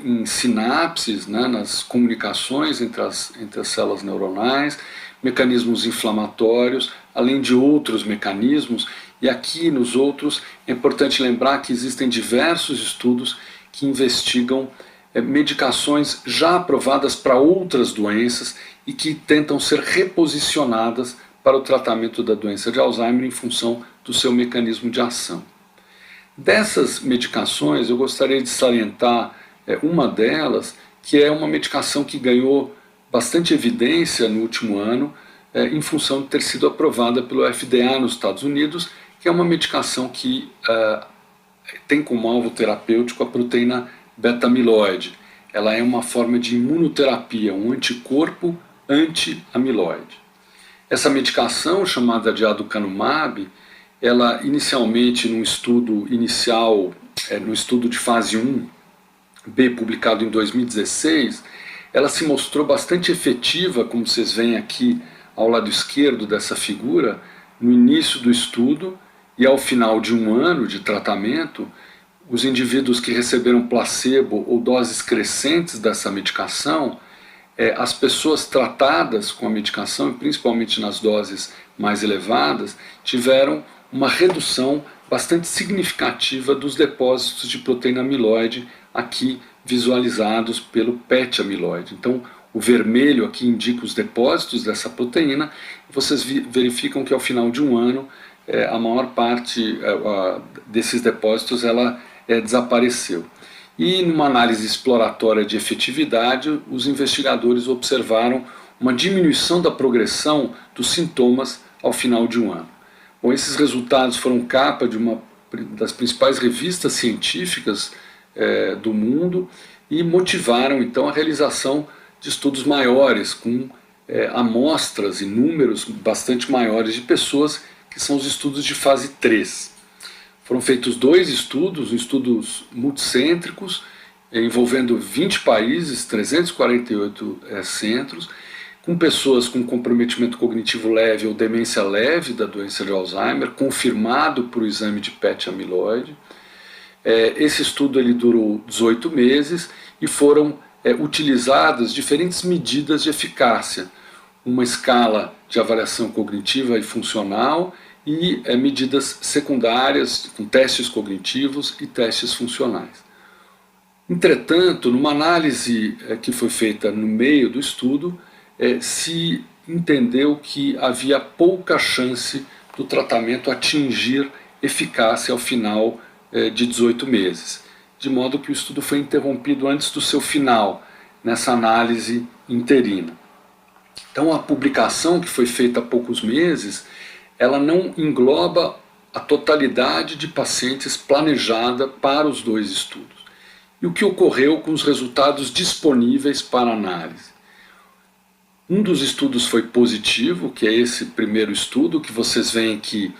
em sinapses, né, nas comunicações entre as células neuronais, mecanismos inflamatórios, além de outros mecanismos. E aqui nos outros é importante lembrar que existem diversos estudos que investigam medicações já aprovadas para outras doenças e que tentam ser reposicionadas para o tratamento da doença de Alzheimer em função do seu mecanismo de ação. Dessas medicações eu gostaria de salientar uma delas, que é uma medicação que ganhou bastante evidência no último ano em função de ter sido aprovada pelo FDA nos Estados Unidos, que é uma medicação que tem como alvo terapêutico a proteína beta-amiloide. Ela é uma forma de imunoterapia, um anticorpo anti-amiloide. Essa medicação, chamada de aducanumab, ela inicialmente num estudo inicial, no estudo de fase 1B, publicado em 2016, ela se mostrou bastante efetiva, como vocês veem aqui ao lado esquerdo dessa figura, no início do estudo e ao final de um ano de tratamento. Os indivíduos que receberam placebo ou doses crescentes dessa medicação, as pessoas tratadas com a medicação, principalmente nas doses mais elevadas, tiveram uma redução bastante significativa dos depósitos de proteína amiloide, aqui visualizados pelo PET amiloide. Então, o vermelho aqui indica os depósitos dessa proteína, e vocês verificam que ao final de um ano, a maior parte desses depósitos ela desapareceu. E numa análise exploratória de efetividade, os investigadores observaram uma diminuição da progressão dos sintomas ao final de um ano. Bom, esses resultados foram capa de uma das principais revistas científicas do mundo e motivaram então a realização de estudos maiores, com amostras e números bastante maiores de pessoas, que são os estudos de fase 3. Foram feitos 2 estudos multicêntricos, envolvendo 20 países, 348 centros, com pessoas com comprometimento cognitivo leve ou demência leve da doença de Alzheimer, confirmado por exame de PET amiloide. Esse estudo ele durou 18 meses e foram utilizadas diferentes medidas de eficácia, uma escala de avaliação cognitiva e funcional e medidas secundárias com testes cognitivos e testes funcionais. Entretanto, numa análise que foi feita no meio do estudo, se entendeu que havia pouca chance do tratamento atingir eficácia ao final de 18 meses, de modo que o estudo foi interrompido antes do seu final, nessa análise interina. Então a publicação, que foi feita há poucos meses, ela não engloba a totalidade de pacientes planejada para os 2 estudos. E o que ocorreu com os resultados disponíveis para análise? Um dos estudos foi positivo, que é esse primeiro estudo, que vocês veem que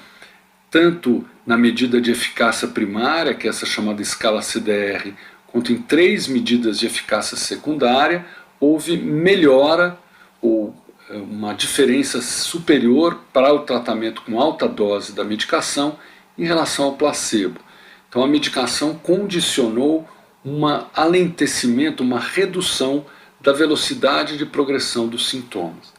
tanto na medida de eficácia primária, que é essa chamada escala CDR, quanto em 3 medidas de eficácia secundária, houve melhora ou uma diferença superior para o tratamento com alta dose da medicação em relação ao placebo. Então a medicação condicionou um alentecimento, uma redução da velocidade de progressão dos sintomas.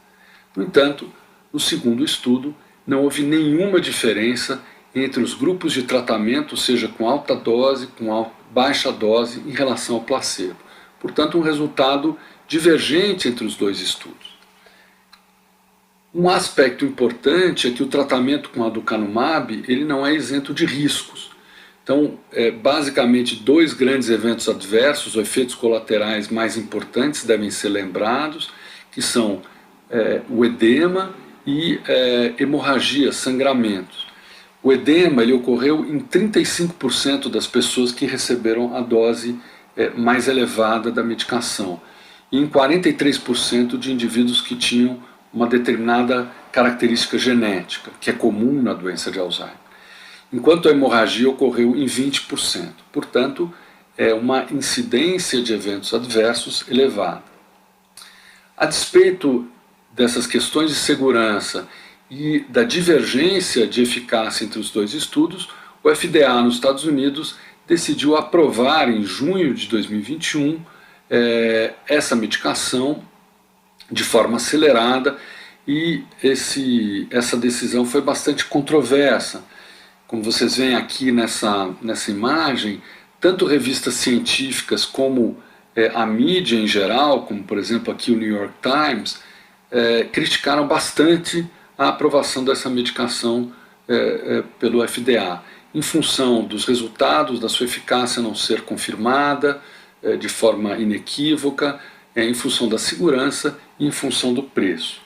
No entanto, no segundo estudo, não houve nenhuma diferença entre os grupos de tratamento, seja com alta dose, com baixa dose, em relação ao placebo. Portanto, um resultado divergente entre os 2 estudos. Um aspecto importante é que o tratamento com aducanumab ele não é isento de riscos. Então, basicamente, 2 grandes eventos adversos, ou efeitos colaterais mais importantes, devem ser lembrados, que são o edema e hemorragia, sangramentos. O edema ele ocorreu em 35% das pessoas que receberam a dose mais elevada da medicação, e em 43% de indivíduos que tinham uma determinada característica genética, que é comum na doença de Alzheimer. Enquanto a hemorragia ocorreu em 20%. Portanto, é uma incidência de eventos adversos elevada. A despeito dessas questões de segurança e da divergência de eficácia entre os 2 estudos, o FDA nos Estados Unidos decidiu aprovar em junho de 2021 essa medicação de forma acelerada, e essa decisão foi bastante controversa. Como vocês veem aqui nessa imagem, tanto revistas científicas como a mídia em geral, como por exemplo aqui o New York Times, criticaram bastante a aprovação dessa medicação pelo FDA, em função dos resultados, da sua eficácia não ser confirmada de forma inequívoca, em função da segurança e em função do preço.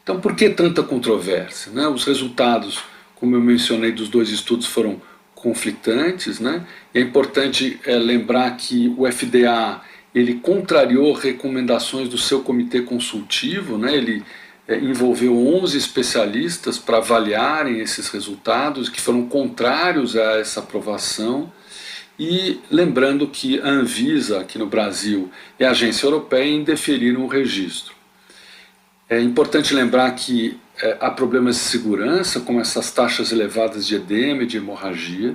Então, por que tanta controvérsia, né? Os resultados, como eu mencionei, dos 2 estudos foram conflitantes, né? E é importante lembrar que o FDA ele contrariou recomendações do seu comitê consultivo, né? Ele envolveu 11 especialistas para avaliarem esses resultados, que foram contrários a essa aprovação. E lembrando que a Anvisa, aqui no Brasil, e a agência europeia indeferiram o registro. É importante lembrar que há problemas de segurança, como essas taxas elevadas de edema e de hemorragia.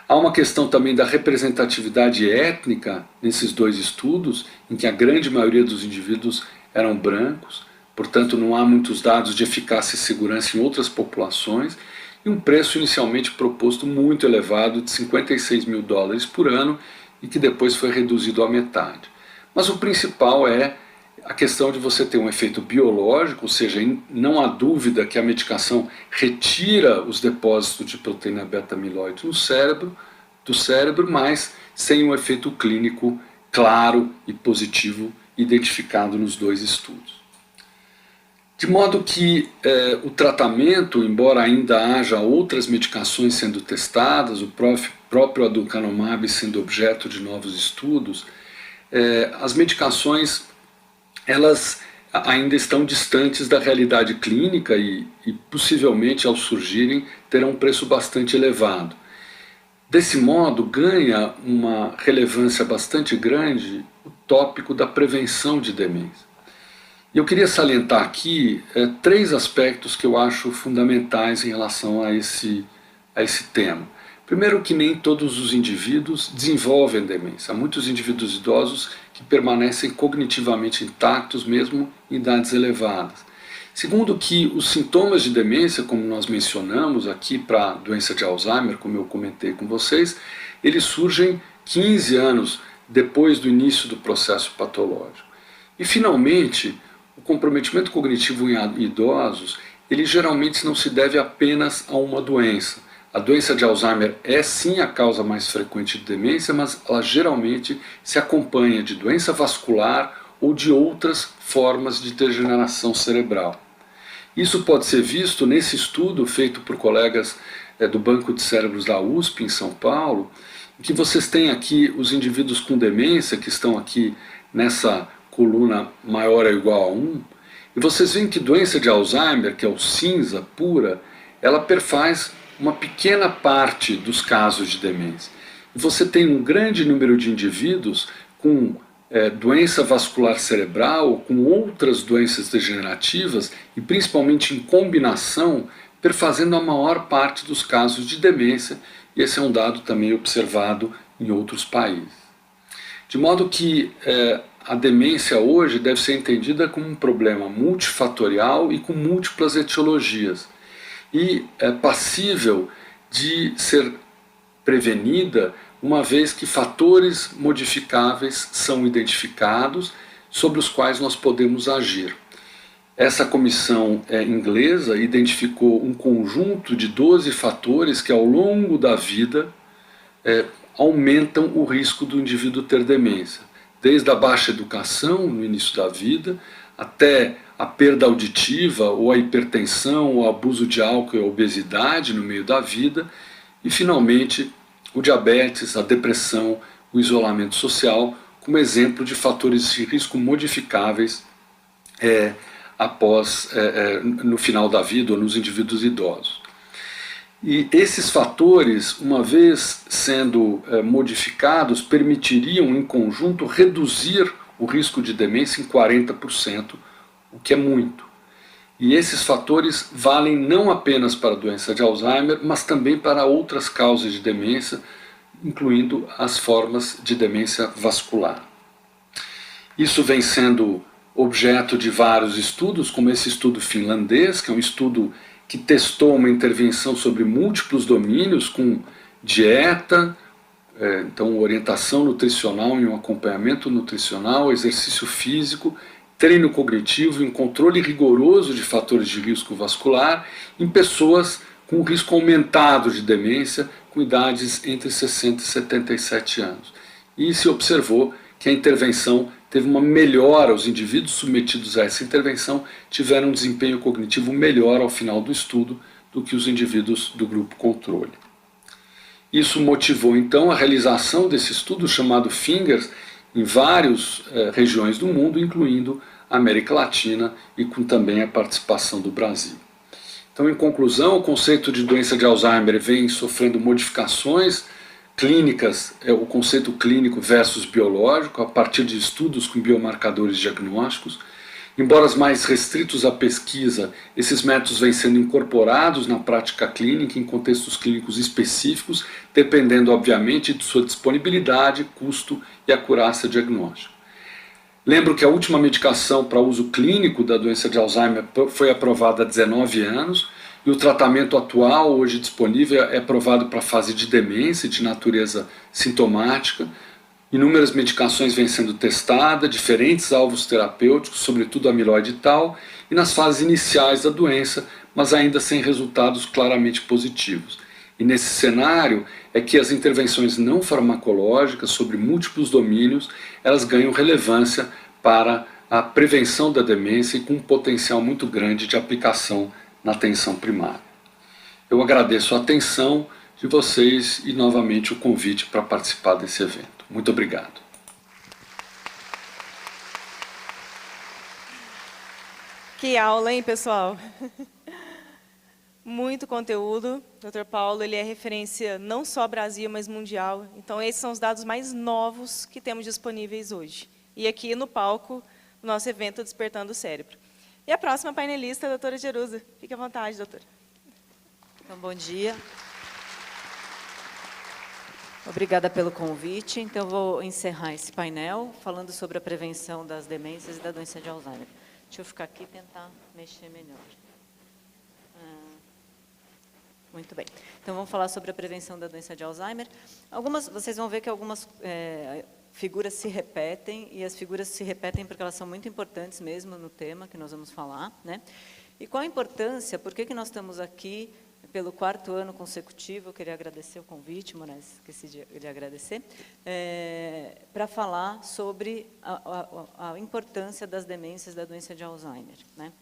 Há uma questão também da representatividade étnica nesses 2 estudos, em que a grande maioria dos indivíduos eram brancos, portanto não há muitos dados de eficácia e segurança em outras populações, e um preço inicialmente proposto muito elevado de $56 mil por ano e que depois foi reduzido à metade. Mas o principal é a questão de você ter um efeito biológico, ou seja, não há dúvida que a medicação retira os depósitos de proteína beta-amiloide do cérebro, mas sem um efeito clínico claro e positivo identificado nos 2 estudos. De modo que o tratamento, embora ainda haja outras medicações sendo testadas, o próprio aducanumab sendo objeto de novos estudos, as medicações elas ainda estão distantes da realidade clínica e possivelmente, ao surgirem, terão um preço bastante elevado. Desse modo, ganha uma relevância bastante grande o tópico da prevenção de demência. E eu queria salientar aqui 3 aspectos que eu acho fundamentais em relação a esse tema. Primeiro, que nem todos os indivíduos desenvolvem demência. Há muitos indivíduos idosos que permanecem cognitivamente intactos mesmo em idades elevadas. Segundo, que os sintomas de demência, como nós mencionamos aqui para a doença de Alzheimer, como eu comentei com vocês, eles surgem 15 anos depois do início do processo patológico. E finalmente, o comprometimento cognitivo em idosos, ele geralmente não se deve apenas a uma doença. A doença de Alzheimer é sim a causa mais frequente de demência, mas ela geralmente se acompanha de doença vascular ou de outras formas de degeneração cerebral. Isso pode ser visto nesse estudo feito por colegas do Banco de Cérebros da USP, em São Paulo, em que vocês têm aqui os indivíduos com demência, que estão aqui nessa coluna maior ou igual a 1, e vocês veem que doença de Alzheimer, que é o cinza pura, ela perfaz uma pequena parte dos casos de demência. E você tem um grande número de indivíduos com doença vascular cerebral, com outras doenças degenerativas, e principalmente em combinação, perfazendo a maior parte dos casos de demência, e esse é um dado também observado em outros países. De modo que a demência hoje deve ser entendida como um problema multifatorial e com múltiplas etiologias, e é passível de ser prevenida uma vez que fatores modificáveis são identificados sobre os quais nós podemos agir. Essa comissão inglesa identificou um conjunto de 12 fatores que ao longo da vida aumentam o risco do indivíduo ter demência, desde a baixa educação no início da vida, até a perda auditiva, ou a hipertensão, o abuso de álcool e a obesidade no meio da vida, e finalmente o diabetes, a depressão, o isolamento social, como exemplo de fatores de risco modificáveis no final da vida ou nos indivíduos idosos. E esses fatores, uma vez sendo modificados, permitiriam em conjunto reduzir o risco de demência em 40%, o que é muito. E esses fatores valem não apenas para a doença de Alzheimer, mas também para outras causas de demência, incluindo as formas de demência vascular. Isso vem sendo objeto de vários estudos, como esse estudo finlandês, que é um estudo que testou uma intervenção sobre múltiplos domínios, com dieta, então orientação nutricional e um acompanhamento nutricional, exercício físico, treino cognitivo e um controle rigoroso de fatores de risco vascular em pessoas com risco aumentado de demência com idades entre 60 e 77 anos. E se observou que a intervenção teve uma melhora, os indivíduos submetidos a essa intervenção tiveram um desempenho cognitivo melhor ao final do estudo do que os indivíduos do grupo controle. Isso motivou então a realização desse estudo chamado FINGERS em várias regiões do mundo, incluindo a América Latina e com também a participação do Brasil. Então, em conclusão, o conceito de doença de Alzheimer vem sofrendo modificações clínicas, o conceito clínico versus biológico, a partir de estudos com biomarcadores diagnósticos. Embora mais restritos à pesquisa, esses métodos vêm sendo incorporados na prática clínica em contextos clínicos específicos, dependendo, obviamente, de sua disponibilidade, custo e acurácia diagnóstica. Lembro que a última medicação para uso clínico da doença de Alzheimer foi aprovada há 19 anos e o tratamento atual, hoje disponível, é aprovado para a fase de demência de natureza sintomática. Inúmeras medicações vêm sendo testadas, diferentes alvos terapêuticos, sobretudo amiloide e tal, e nas fases iniciais da doença, mas ainda sem resultados claramente positivos. E nesse cenário é que as intervenções não farmacológicas sobre múltiplos domínios, elas ganham relevância para a prevenção da demência e com um potencial muito grande de aplicação na atenção primária. Eu agradeço a atenção de vocês e novamente o convite para participar desse evento. Muito obrigado. Que aula, hein, pessoal? Muito conteúdo. O Dr. Paulo, ele é referência não só Brasil, mas mundial. Então, esses são os dados mais novos que temos disponíveis hoje. E aqui no palco, o nosso evento Despertando o Cérebro. E a próxima painelista, a doutora Jerusa. Fique à vontade, doutora. Então, bom dia. Obrigada pelo convite. Então, vou encerrar esse painel falando sobre a prevenção das demências e da doença de Alzheimer. Deixa eu ficar aqui e tentar mexer melhor. Muito bem. Então, vamos falar sobre a prevenção da doença de Alzheimer. Vocês vão ver que algumas figuras se repetem, e as figuras se repetem porque elas são muito importantes mesmo no tema que nós vamos falar, né? E qual a importância, por que nós estamos aqui pelo 4º ano consecutivo. Eu queria agradecer o convite, Moraes, esqueci de agradecer, para falar sobre a importância das demências da doença de Alzheimer, né?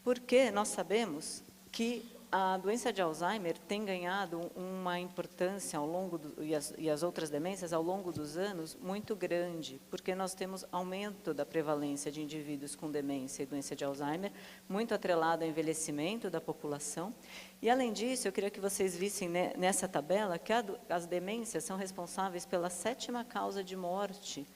Porque nós sabemos que a doença de Alzheimer tem ganhado uma importância e as outras demências ao longo dos anos muito grande, porque nós temos aumento da prevalência de indivíduos com demência e doença de Alzheimer, muito atrelado ao envelhecimento da população. E, além disso, eu queria que vocês vissem nessa tabela que as demências são responsáveis pela 7ª causa de morte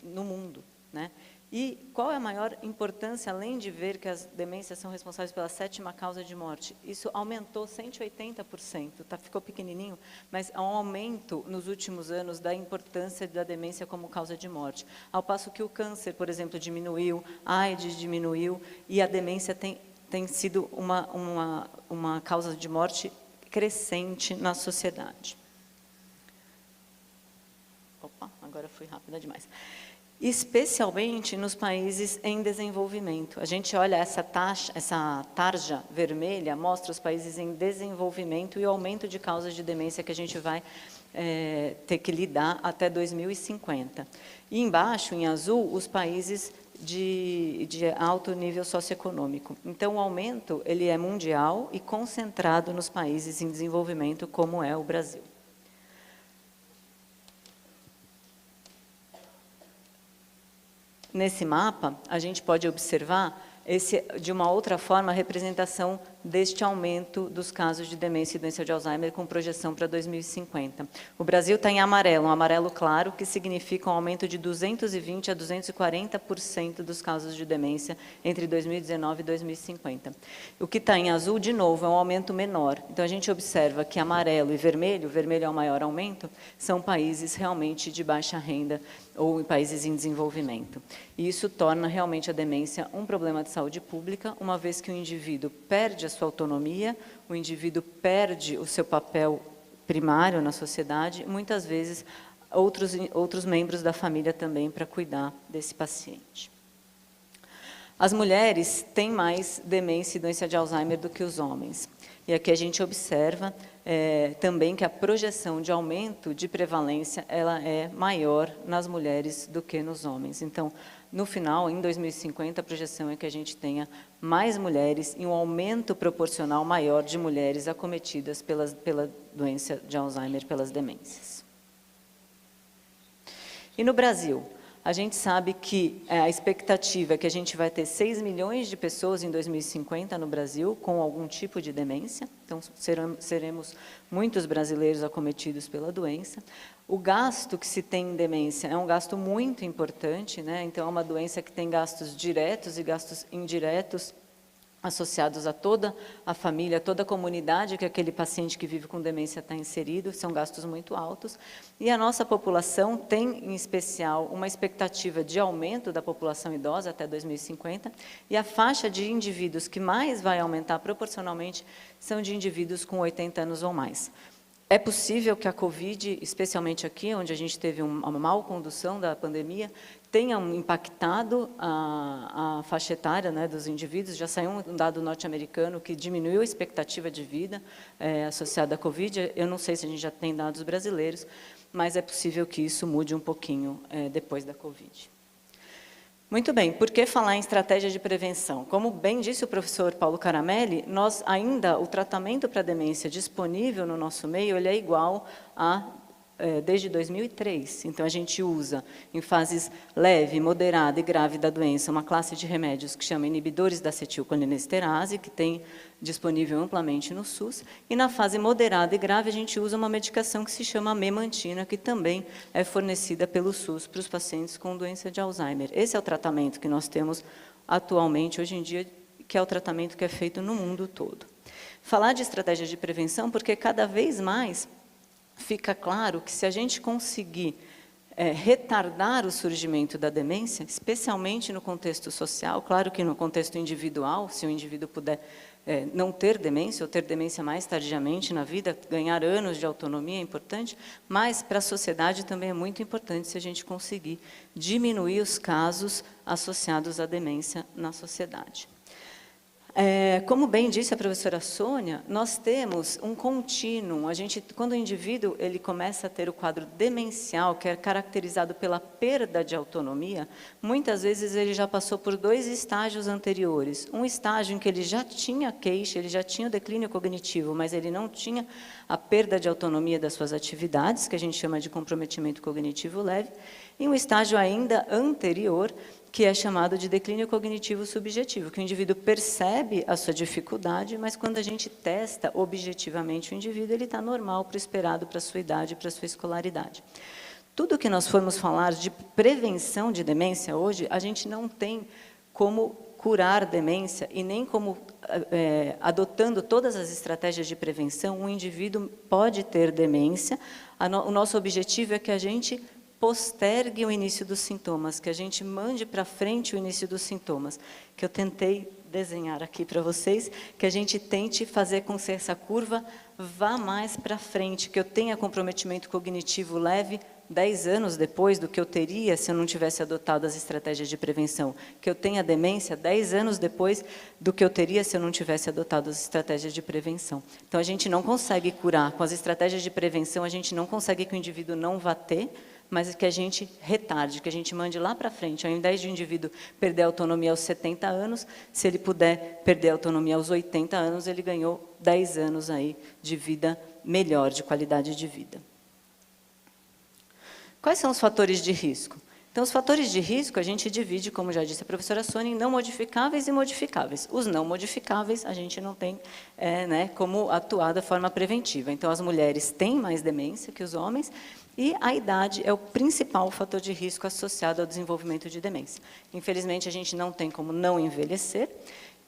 no mundo, né? E qual é a maior importância, além de ver que as demências são responsáveis pela 7ª causa de morte? Isso aumentou 180%, ficou pequenininho, mas há um aumento nos últimos anos da importância da demência como causa de morte. Ao passo que o câncer, por exemplo, diminuiu, a AIDS diminuiu, e a demência tem sido uma causa de morte crescente na sociedade. Opa, agora fui rápida demais. Especialmente nos países em desenvolvimento. A gente olha essa tarja vermelha, mostra os países em desenvolvimento e o aumento de causas de demência que a gente vai ter que lidar até 2050. E embaixo, em azul, os países de alto nível socioeconômico. Então, o aumento ele é mundial e concentrado nos países em desenvolvimento, como é o Brasil. Nesse mapa, a gente pode observar, de uma outra forma, a representação deste aumento dos casos de demência e doença de Alzheimer com projeção para 2050. O Brasil está em amarelo, um amarelo claro, que significa um aumento de 220% a 240% dos casos de demência entre 2019 e 2050. O que está em azul, de novo, é um aumento menor. Então, a gente observa que amarelo e vermelho é o maior aumento, são países realmente de baixa renda ou em países em desenvolvimento. E isso torna realmente a demência um problema de saúde pública, uma vez que o indivíduo perde a sua autonomia, o indivíduo perde o seu papel primário na sociedade, muitas vezes outros membros da família também para cuidar desse paciente. As mulheres têm mais demência e doença de Alzheimer do que os homens. E aqui a gente observa também que a projeção de aumento de prevalência ela é maior nas mulheres do que nos homens. Então, no final, em 2050, a projeção é que a gente tenha mais mulheres e um aumento proporcional maior de mulheres acometidas pela doença de Alzheimer, pelas demências. E no Brasil? A gente sabe que a expectativa é que a gente vai ter 6 milhões de pessoas em 2050 no Brasil com algum tipo de demência. Então, seremos muitos brasileiros acometidos pela doença. O gasto que se tem em demência é um gasto muito importante, né? Então, é uma doença que tem gastos diretos e gastos indiretos associados a toda a família, toda a comunidade que aquele paciente que vive com demência está inserido, são gastos muito altos. E a nossa população tem, em especial, uma expectativa de aumento da população idosa até 2050, e a faixa de indivíduos que mais vai aumentar proporcionalmente são de indivíduos com 80 anos ou mais. É possível que a Covid, especialmente aqui, onde a gente teve uma mal condução da pandemia, tenha impactado a faixa etária, né, dos indivíduos. Já saiu um dado norte-americano que diminuiu a expectativa de vida associada à Covid. Eu não sei se a gente já tem dados brasileiros, mas é possível que isso mude um pouquinho depois da Covid. Muito bem, por que falar em estratégia de prevenção? Como bem disse o professor Paulo Caramelli, o tratamento para demência disponível no nosso meio, ele é igual desde 2003. Então, a gente usa, em fases leve, moderada e grave da doença, uma classe de remédios que chama inibidores da acetilcolinesterase, que tem disponível amplamente no SUS, e na fase moderada e grave a gente usa uma medicação que se chama memantina, que também é fornecida pelo SUS para os pacientes com doença de Alzheimer. Esse é o tratamento que nós temos atualmente, hoje em dia, que é o tratamento que é feito no mundo todo. Falar de estratégia de prevenção, porque cada vez mais fica claro que se a gente conseguir retardar o surgimento da demência, especialmente no contexto social, claro que no contexto individual, se o indivíduo puder não ter demência, ou ter demência mais tardiamente na vida, ganhar anos de autonomia é importante, mas para a sociedade também é muito importante se a gente conseguir diminuir os casos associados à demência na sociedade. Como bem disse a professora Sônia, nós temos um contínuo. Quando o indivíduo ele começa a ter o quadro demencial, que é caracterizado pela perda de autonomia, muitas vezes ele já passou por 2 estágios anteriores. Um estágio em que ele já tinha queixa, ele já tinha o declínio cognitivo, mas ele não tinha a perda de autonomia das suas atividades, que a gente chama de comprometimento cognitivo leve, e um estágio ainda anterior, que é chamado de declínio cognitivo subjetivo, que o indivíduo percebe a sua dificuldade, mas quando a gente testa objetivamente o indivíduo, ele está normal para o esperado, para a sua idade, para a sua escolaridade. Tudo que nós formos falar de prevenção de demência hoje, a gente não tem como curar demência e nem como, adotando todas as estratégias de prevenção, um indivíduo pode ter demência. O nosso objetivo é que a gente postergue o início dos sintomas, que a gente mande para frente o início dos sintomas, que eu tentei desenhar aqui para vocês, que a gente tente fazer com que essa curva vá mais para frente, que eu tenha comprometimento cognitivo leve 10 anos depois do que eu teria se eu não tivesse adotado as estratégias de prevenção, que eu tenha demência 10 anos depois do que eu teria se eu não tivesse adotado as estratégias de prevenção. Então, a gente não consegue curar. Com as estratégias de prevenção, a gente não consegue que o indivíduo não vá ter, mas que a gente retarde, que a gente mande lá para frente. Ao invés de o indivíduo perder a autonomia aos 70 anos, se ele puder perder a autonomia aos 80 anos, ele ganhou 10 anos aí de vida melhor, de qualidade de vida. Quais são os fatores de risco? Então, os fatores de risco a gente divide, como já disse a professora Sônia, em não modificáveis e modificáveis. Os não modificáveis a gente não tem como atuar da forma preventiva. Então, as mulheres têm mais demência que os homens, e a idade é o principal fator de risco associado ao desenvolvimento de demência. Infelizmente, a gente não tem como não envelhecer,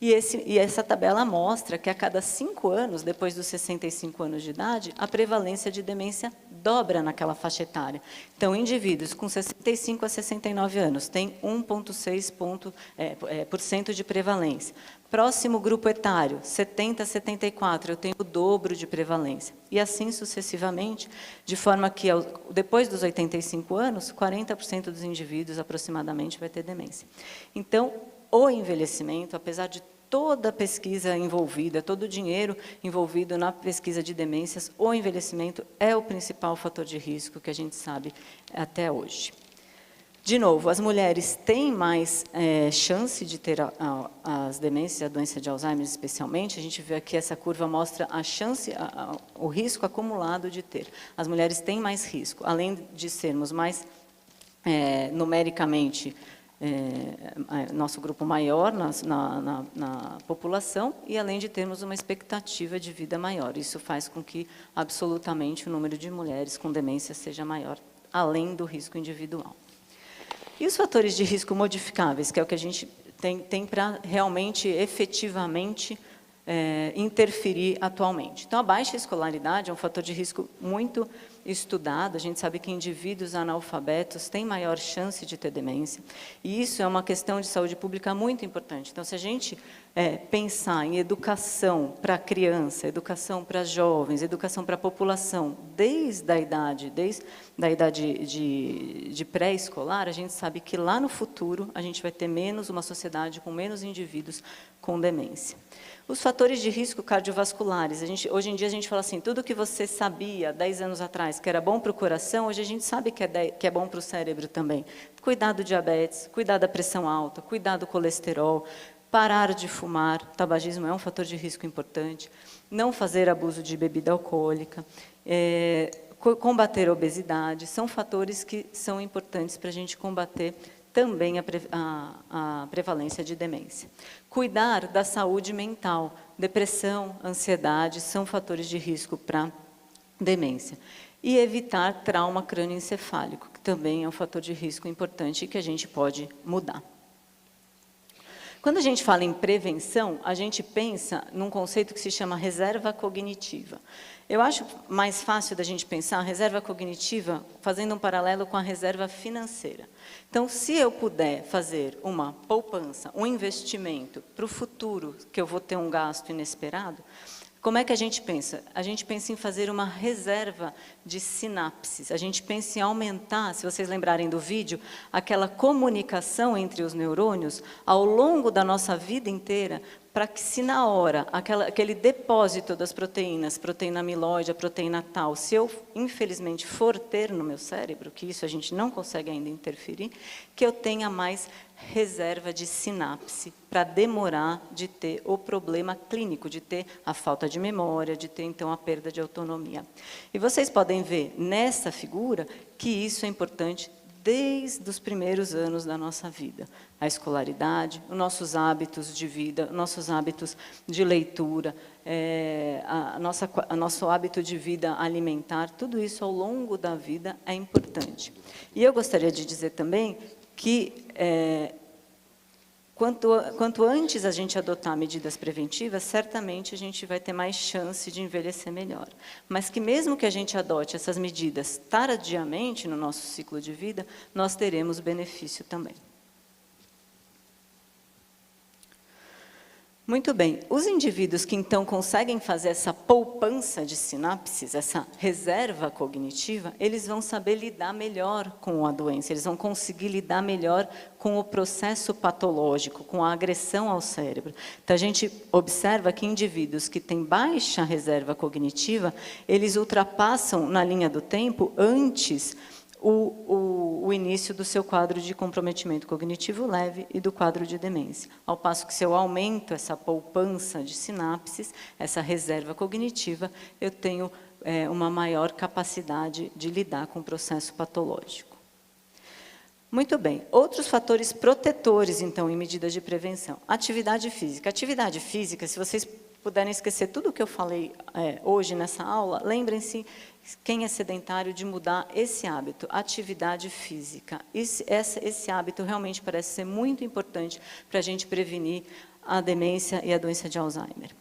e essa tabela mostra que a cada 5 anos, depois dos 65 anos de idade, a prevalência de demência dobra naquela faixa etária. Então, indivíduos com 65 a 69 anos têm 1,6% de prevalência. Próximo grupo etário, 70 a 74, eu tenho o dobro de prevalência. E assim sucessivamente, de forma que, depois dos 85 anos, 40% dos indivíduos, aproximadamente, vai ter demência. Então, o envelhecimento, apesar de toda a pesquisa envolvida, todo o dinheiro envolvido na pesquisa de demências, o envelhecimento é o principal fator de risco que a gente sabe até hoje. De novo, as mulheres têm mais chance de ter as demências, a doença de Alzheimer especialmente. A gente vê aqui, essa curva mostra a chance, o risco acumulado de ter. As mulheres têm mais risco, além de sermos mais numericamente nosso grupo maior na população, e além de termos uma expectativa de vida maior. Isso faz com que, absolutamente, o número de mulheres com demência seja maior, além do risco individual. E os fatores de risco modificáveis, que é o que a gente tem para realmente, efetivamente, interferir atualmente. Então, a baixa escolaridade é um fator de risco muito estudado. A gente sabe que indivíduos analfabetos têm maior chance de ter demência, e isso é uma questão de saúde pública muito importante. Então, se a gente pensar em educação para a criança, educação para jovens, educação para a população, desde a idade de pré-escolar, a gente sabe que lá no futuro a gente vai ter uma sociedade com menos indivíduos com demência. Os fatores de risco cardiovasculares. Hoje em dia a gente fala assim, tudo que você sabia 10 anos atrás que era bom para o coração, hoje a gente sabe que é bom para o cérebro também. Cuidar do diabetes, cuidar da pressão alta, cuidar do colesterol, parar de fumar, tabagismo é um fator de risco importante, não fazer abuso de bebida alcoólica, combater a obesidade, são fatores que são importantes para a gente combater também a prevalência de demência. Cuidar da saúde mental, depressão, ansiedade, são fatores de risco para demência. E evitar trauma crânioencefálico, que também é um fator de risco importante e que a gente pode mudar. Quando a gente fala em prevenção, a gente pensa num conceito que se chama reserva cognitiva. Eu acho mais fácil da gente pensar a reserva cognitiva fazendo um paralelo com a reserva financeira. Então, se eu puder fazer uma poupança, um investimento para o futuro, que eu vou ter um gasto inesperado, como é que a gente pensa? A gente pensa em fazer uma reserva de sinapses. A gente pensa em aumentar, se vocês lembrarem do vídeo, aquela comunicação entre os neurônios ao longo da nossa vida inteira, para que se na hora, aquele depósito das proteínas, proteína amiloide, a proteína tal, se eu, infelizmente, for ter no meu cérebro, que isso a gente não consegue ainda interferir, que eu tenha mais reserva de sinapse, para demorar de ter o problema clínico, de ter a falta de memória, de ter, então, a perda de autonomia. E vocês podem ver nessa figura que isso é importante desde os primeiros anos da nossa vida. A escolaridade, os nossos hábitos de vida, nossos hábitos de leitura, nosso hábito de vida alimentar, tudo isso ao longo da vida é importante. E eu gostaria de dizer também que, quanto antes a gente adotar medidas preventivas, certamente a gente vai ter mais chance de envelhecer melhor. Mas que mesmo que a gente adote essas medidas tardiamente no nosso ciclo de vida, nós teremos benefício também. Muito bem, os indivíduos que então conseguem fazer essa poupança de sinapses, essa reserva cognitiva, eles vão saber lidar melhor com a doença, eles vão conseguir lidar melhor com o processo patológico, com a agressão ao cérebro. Então, a gente observa que indivíduos que têm baixa reserva cognitiva, eles ultrapassam na linha do tempo antes o início do seu quadro de comprometimento cognitivo leve e do quadro de demência. Ao passo que, se eu aumento essa poupança de sinapses, essa reserva cognitiva, eu tenho uma maior capacidade de lidar com o processo patológico. Muito bem. Outros fatores protetores, então, em medidas de prevenção. Atividade física. Atividade física, se vocês puderem esquecer tudo o que eu falei hoje nessa aula, lembrem-se, quem é sedentário, de mudar esse hábito, atividade física. Esse hábito realmente parece ser muito importante para a gente prevenir a demência e a doença de Alzheimer.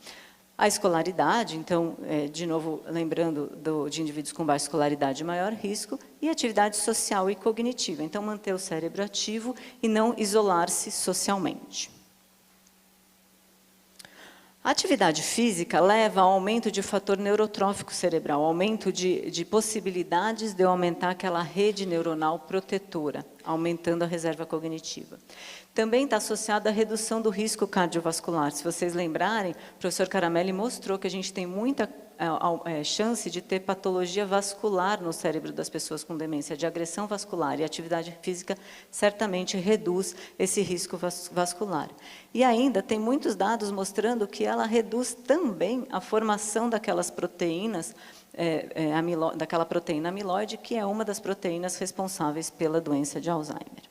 A escolaridade, então, de novo, lembrando de indivíduos com baixa escolaridade, maior risco, e atividade social e cognitiva. Então, manter o cérebro ativo e não isolar-se socialmente. A atividade física leva ao aumento de fator neurotrófico cerebral, aumento de possibilidades de eu aumentar aquela rede neuronal protetora, aumentando a reserva cognitiva. Também está associada à redução do risco cardiovascular. Se vocês lembrarem, o professor Caramelli mostrou que a gente tem muita chance de ter patologia vascular no cérebro das pessoas com demência, de agressão vascular, e a atividade física certamente reduz esse risco vascular. E ainda tem muitos dados mostrando que ela reduz também a formação daquelas proteínas, daquela proteína amiloide, que é uma das proteínas responsáveis pela doença de Alzheimer.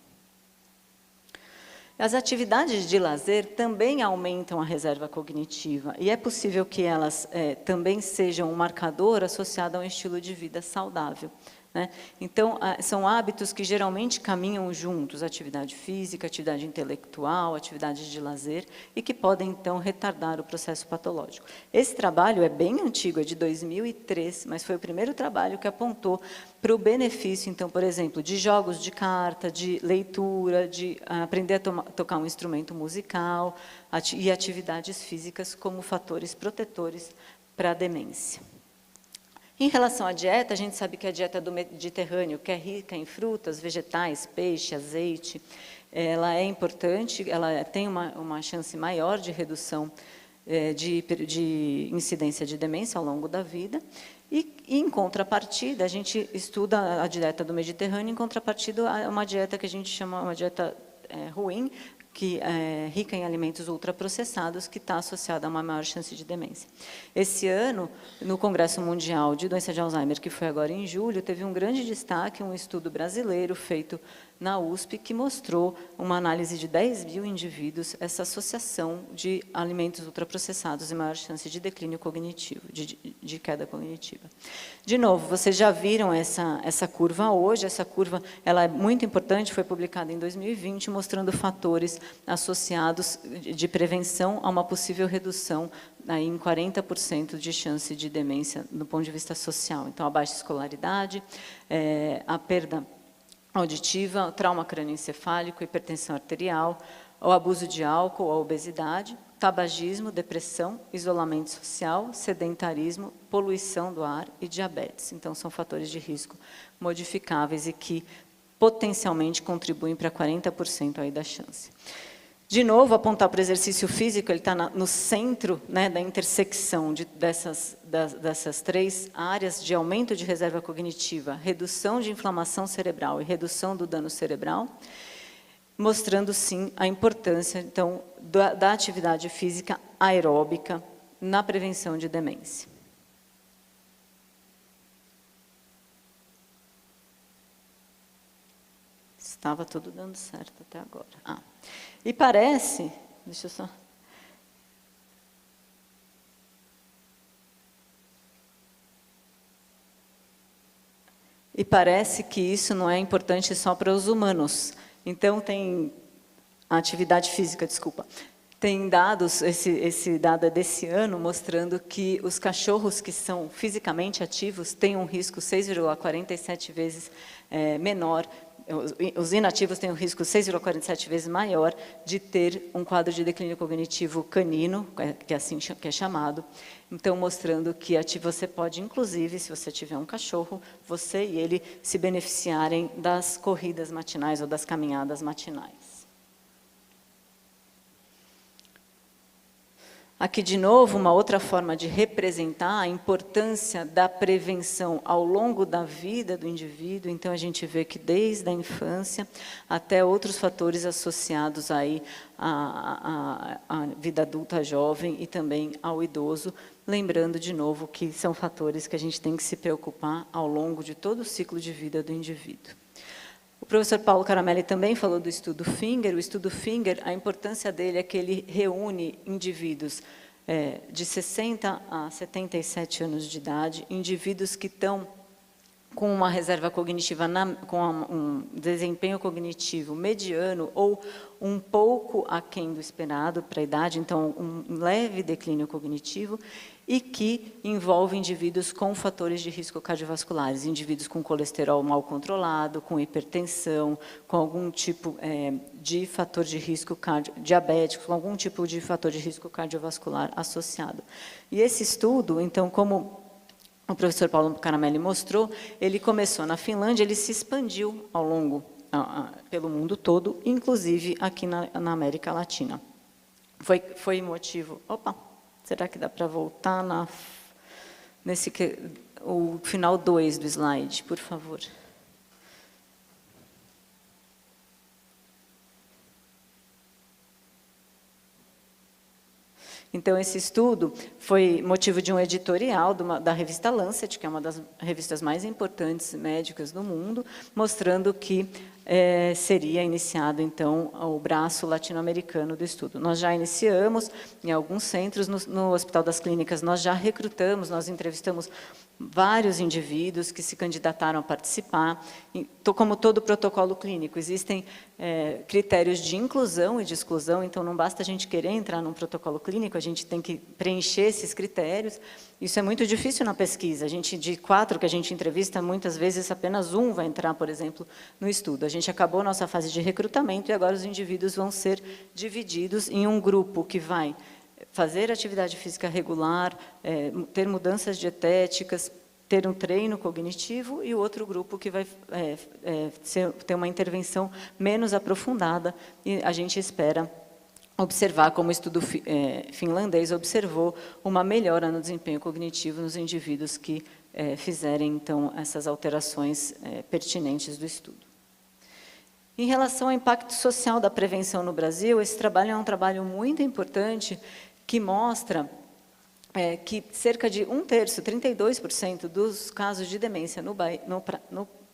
As atividades de lazer também aumentam a reserva cognitiva, e é possível que elas também sejam um marcador associado a um estilo de vida saudável, né? Então, são hábitos que geralmente caminham juntos, atividade física, atividade intelectual, atividades de lazer, e que podem, então, retardar o processo patológico. Esse trabalho é bem antigo, é de 2003, mas foi o primeiro trabalho que apontou para o benefício, então, por exemplo, de jogos de carta, de leitura, de aprender a tocar um instrumento musical e atividades físicas como fatores protetores para a demência. Em relação à dieta, a gente sabe que a dieta do Mediterrâneo, que é rica em frutas, vegetais, peixe, azeite, ela é importante, ela tem uma chance maior de redução de incidência de demência ao longo da vida. E, em contrapartida, a gente estuda a dieta do Mediterrâneo, em contrapartida a uma dieta que a gente chama uma dieta ruim, que é rica em alimentos ultraprocessados, que está associada a uma maior chance de demência. Esse ano, no Congresso Mundial de Doença de Alzheimer, que foi agora em julho, teve um grande destaque, um estudo brasileiro feito na USP, que mostrou uma análise de 10 mil indivíduos, essa associação de alimentos ultraprocessados e maior chance de declínio cognitivo, de queda cognitiva. De novo, vocês já viram essa curva hoje, essa curva ela é muito importante, foi publicada em 2020, mostrando fatores associados de prevenção a uma possível redução aí em 40% de chance de demência do ponto de vista social. Então, a baixa escolaridade, a perda auditiva, trauma crânioencefálico, hipertensão arterial, o abuso de álcool, a obesidade, tabagismo, depressão, isolamento social, sedentarismo, poluição do ar e diabetes. Então, são fatores de risco modificáveis e que potencialmente contribuem para 40% aí da chance. De novo, apontar para o exercício físico, ele está no centro, né, da intersecção dessas 3 áreas de aumento de reserva cognitiva, redução de inflamação cerebral e redução do dano cerebral, mostrando, sim, a importância, então, da atividade física aeróbica na prevenção de demência. Estava tudo dando certo até agora. E parece, deixa eu só... E parece que isso não é importante só para os humanos. Então, tem a atividade física, desculpa. Tem dados, esse dado é desse ano, mostrando que os cachorros que são fisicamente ativos têm um risco 6,47 vezes menor. Os inativos têm um risco 6,47 vezes maior de ter um quadro de declínio cognitivo canino, que é assim que é chamado. Então, mostrando que você pode, inclusive, se você tiver um cachorro, você e ele se beneficiarem das corridas matinais ou das caminhadas matinais. Aqui, de novo, uma outra forma de representar a importância da prevenção ao longo da vida do indivíduo. Então, a gente vê que desde a infância até outros fatores associados aí à vida adulta jovem e também ao idoso, lembrando, de novo, que são fatores que a gente tem que se preocupar ao longo de todo o ciclo de vida do indivíduo. O professor Paulo Caramelli também falou do estudo Finger. O estudo Finger, a importância dele é que ele reúne indivíduos de 60 a 77 anos de idade, indivíduos que estão com uma reserva cognitiva, com um desempenho cognitivo mediano ou um pouco aquém do esperado para a idade, então um leve declínio cognitivo, e que envolve indivíduos com fatores de risco cardiovasculares, indivíduos com colesterol mal controlado, com hipertensão, com algum tipo de fator de risco diabético, com algum tipo de fator de risco cardiovascular associado. E esse estudo, então, como o professor Paulo Caramelli mostrou, ele começou na Finlândia, ele se expandiu ao longo, pelo mundo todo, inclusive aqui na América Latina. Foi motivo... Opa! Será que dá para voltar o final 2 do slide, por favor? Então, esse estudo foi motivo de um editorial da revista Lancet, que é uma das revistas mais importantes médicas do mundo, mostrando que seria iniciado, então, o braço latino-americano do estudo. Nós já iniciamos em alguns centros, no Hospital das Clínicas, nós já recrutamos, nós entrevistamos vários indivíduos que se candidataram a participar. Como todo protocolo clínico, existem critérios de inclusão e de exclusão, então não basta a gente querer entrar num protocolo clínico, a gente tem que preencher esses critérios. Isso é muito difícil na pesquisa. De 4 que a gente entrevista, muitas vezes apenas 1 vai entrar, por exemplo, no estudo. A gente acabou a nossa fase de recrutamento e agora os indivíduos vão ser divididos em um grupo que vai fazer atividade física regular, ter mudanças dietéticas, ter um treino cognitivo, e o outro grupo que vai ter uma intervenção menos aprofundada, e a gente espera observar, como o estudo finlandês observou, uma melhora no desempenho cognitivo nos indivíduos que fizerem, então, essas alterações pertinentes do estudo. Em relação ao impacto social da prevenção no Brasil, esse trabalho é um trabalho muito importante, que mostra que cerca de 1/3, 32% dos casos de demência no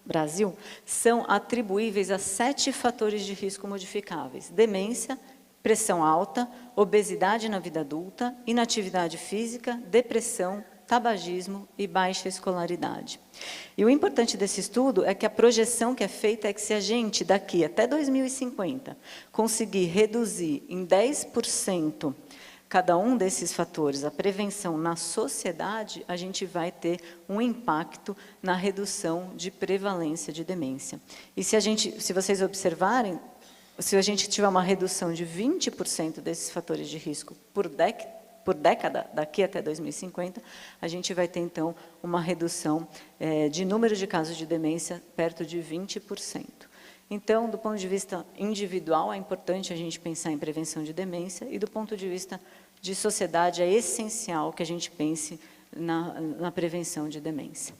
Brasil são atribuíveis a 7 fatores de risco modificáveis: demência, pressão alta, obesidade na vida adulta, inatividade física, depressão, tabagismo e baixa escolaridade. E o importante desse estudo é que a projeção que é feita é que, se a gente, daqui até 2050, conseguir reduzir em 10% cada um desses fatores, a prevenção na sociedade, a gente vai ter um impacto na redução de prevalência de demência. E se vocês observarem, se a gente tiver uma redução de 20% desses fatores de risco por década, daqui até 2050, a gente vai ter, então, uma redução de número de casos de demência perto de 20%. Então, do ponto de vista individual, é importante a gente pensar em prevenção de demência, e do ponto de vista de sociedade, é essencial que a gente pense na prevenção de demência.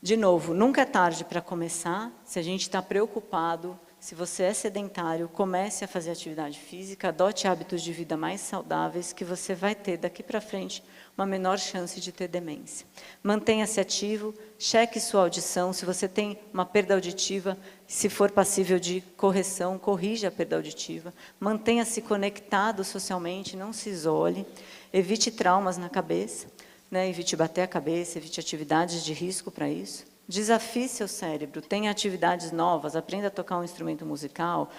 De novo, nunca é tarde para começar. Se a gente está preocupado, se você é sedentário, comece a fazer atividade física, adote hábitos de vida mais saudáveis, que você vai ter daqui para frente uma menor chance de ter demência. Mantenha-se ativo, cheque sua audição. Se você tem uma perda auditiva, se for passível de correção, corrija a perda auditiva. Mantenha-se conectado socialmente, não se isole. Evite traumas na cabeça, né? Evite bater a cabeça, evite atividades de risco para isso. Desafie seu cérebro, tenha atividades novas, aprenda a tocar um instrumento musical,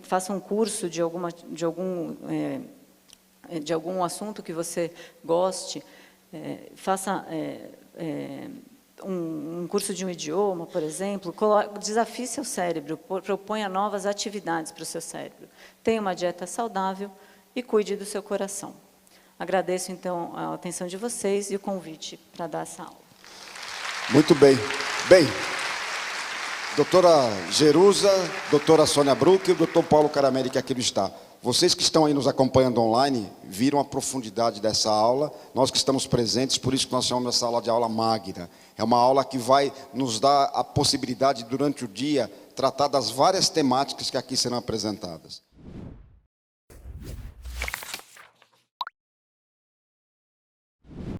faça um curso de algum assunto que você goste, faça um curso de um idioma, por exemplo. Desafie seu cérebro, proponha novas atividades para o seu cérebro. Tenha uma dieta saudável e cuide do seu coração. Agradeço, então, a atenção de vocês e o convite para dar essa aula. Muito bem. Bem, doutora Jerusa, doutora Sônia Bruck e o doutor Paulo Caramelli, que aqui não está. Vocês que estão aí nos acompanhando online, viram a profundidade dessa aula. Nós que estamos presentes, por isso que nós chamamos essa aula de aula magna. É uma aula que vai nos dar a possibilidade, durante o dia, tratar das várias temáticas que aqui serão apresentadas.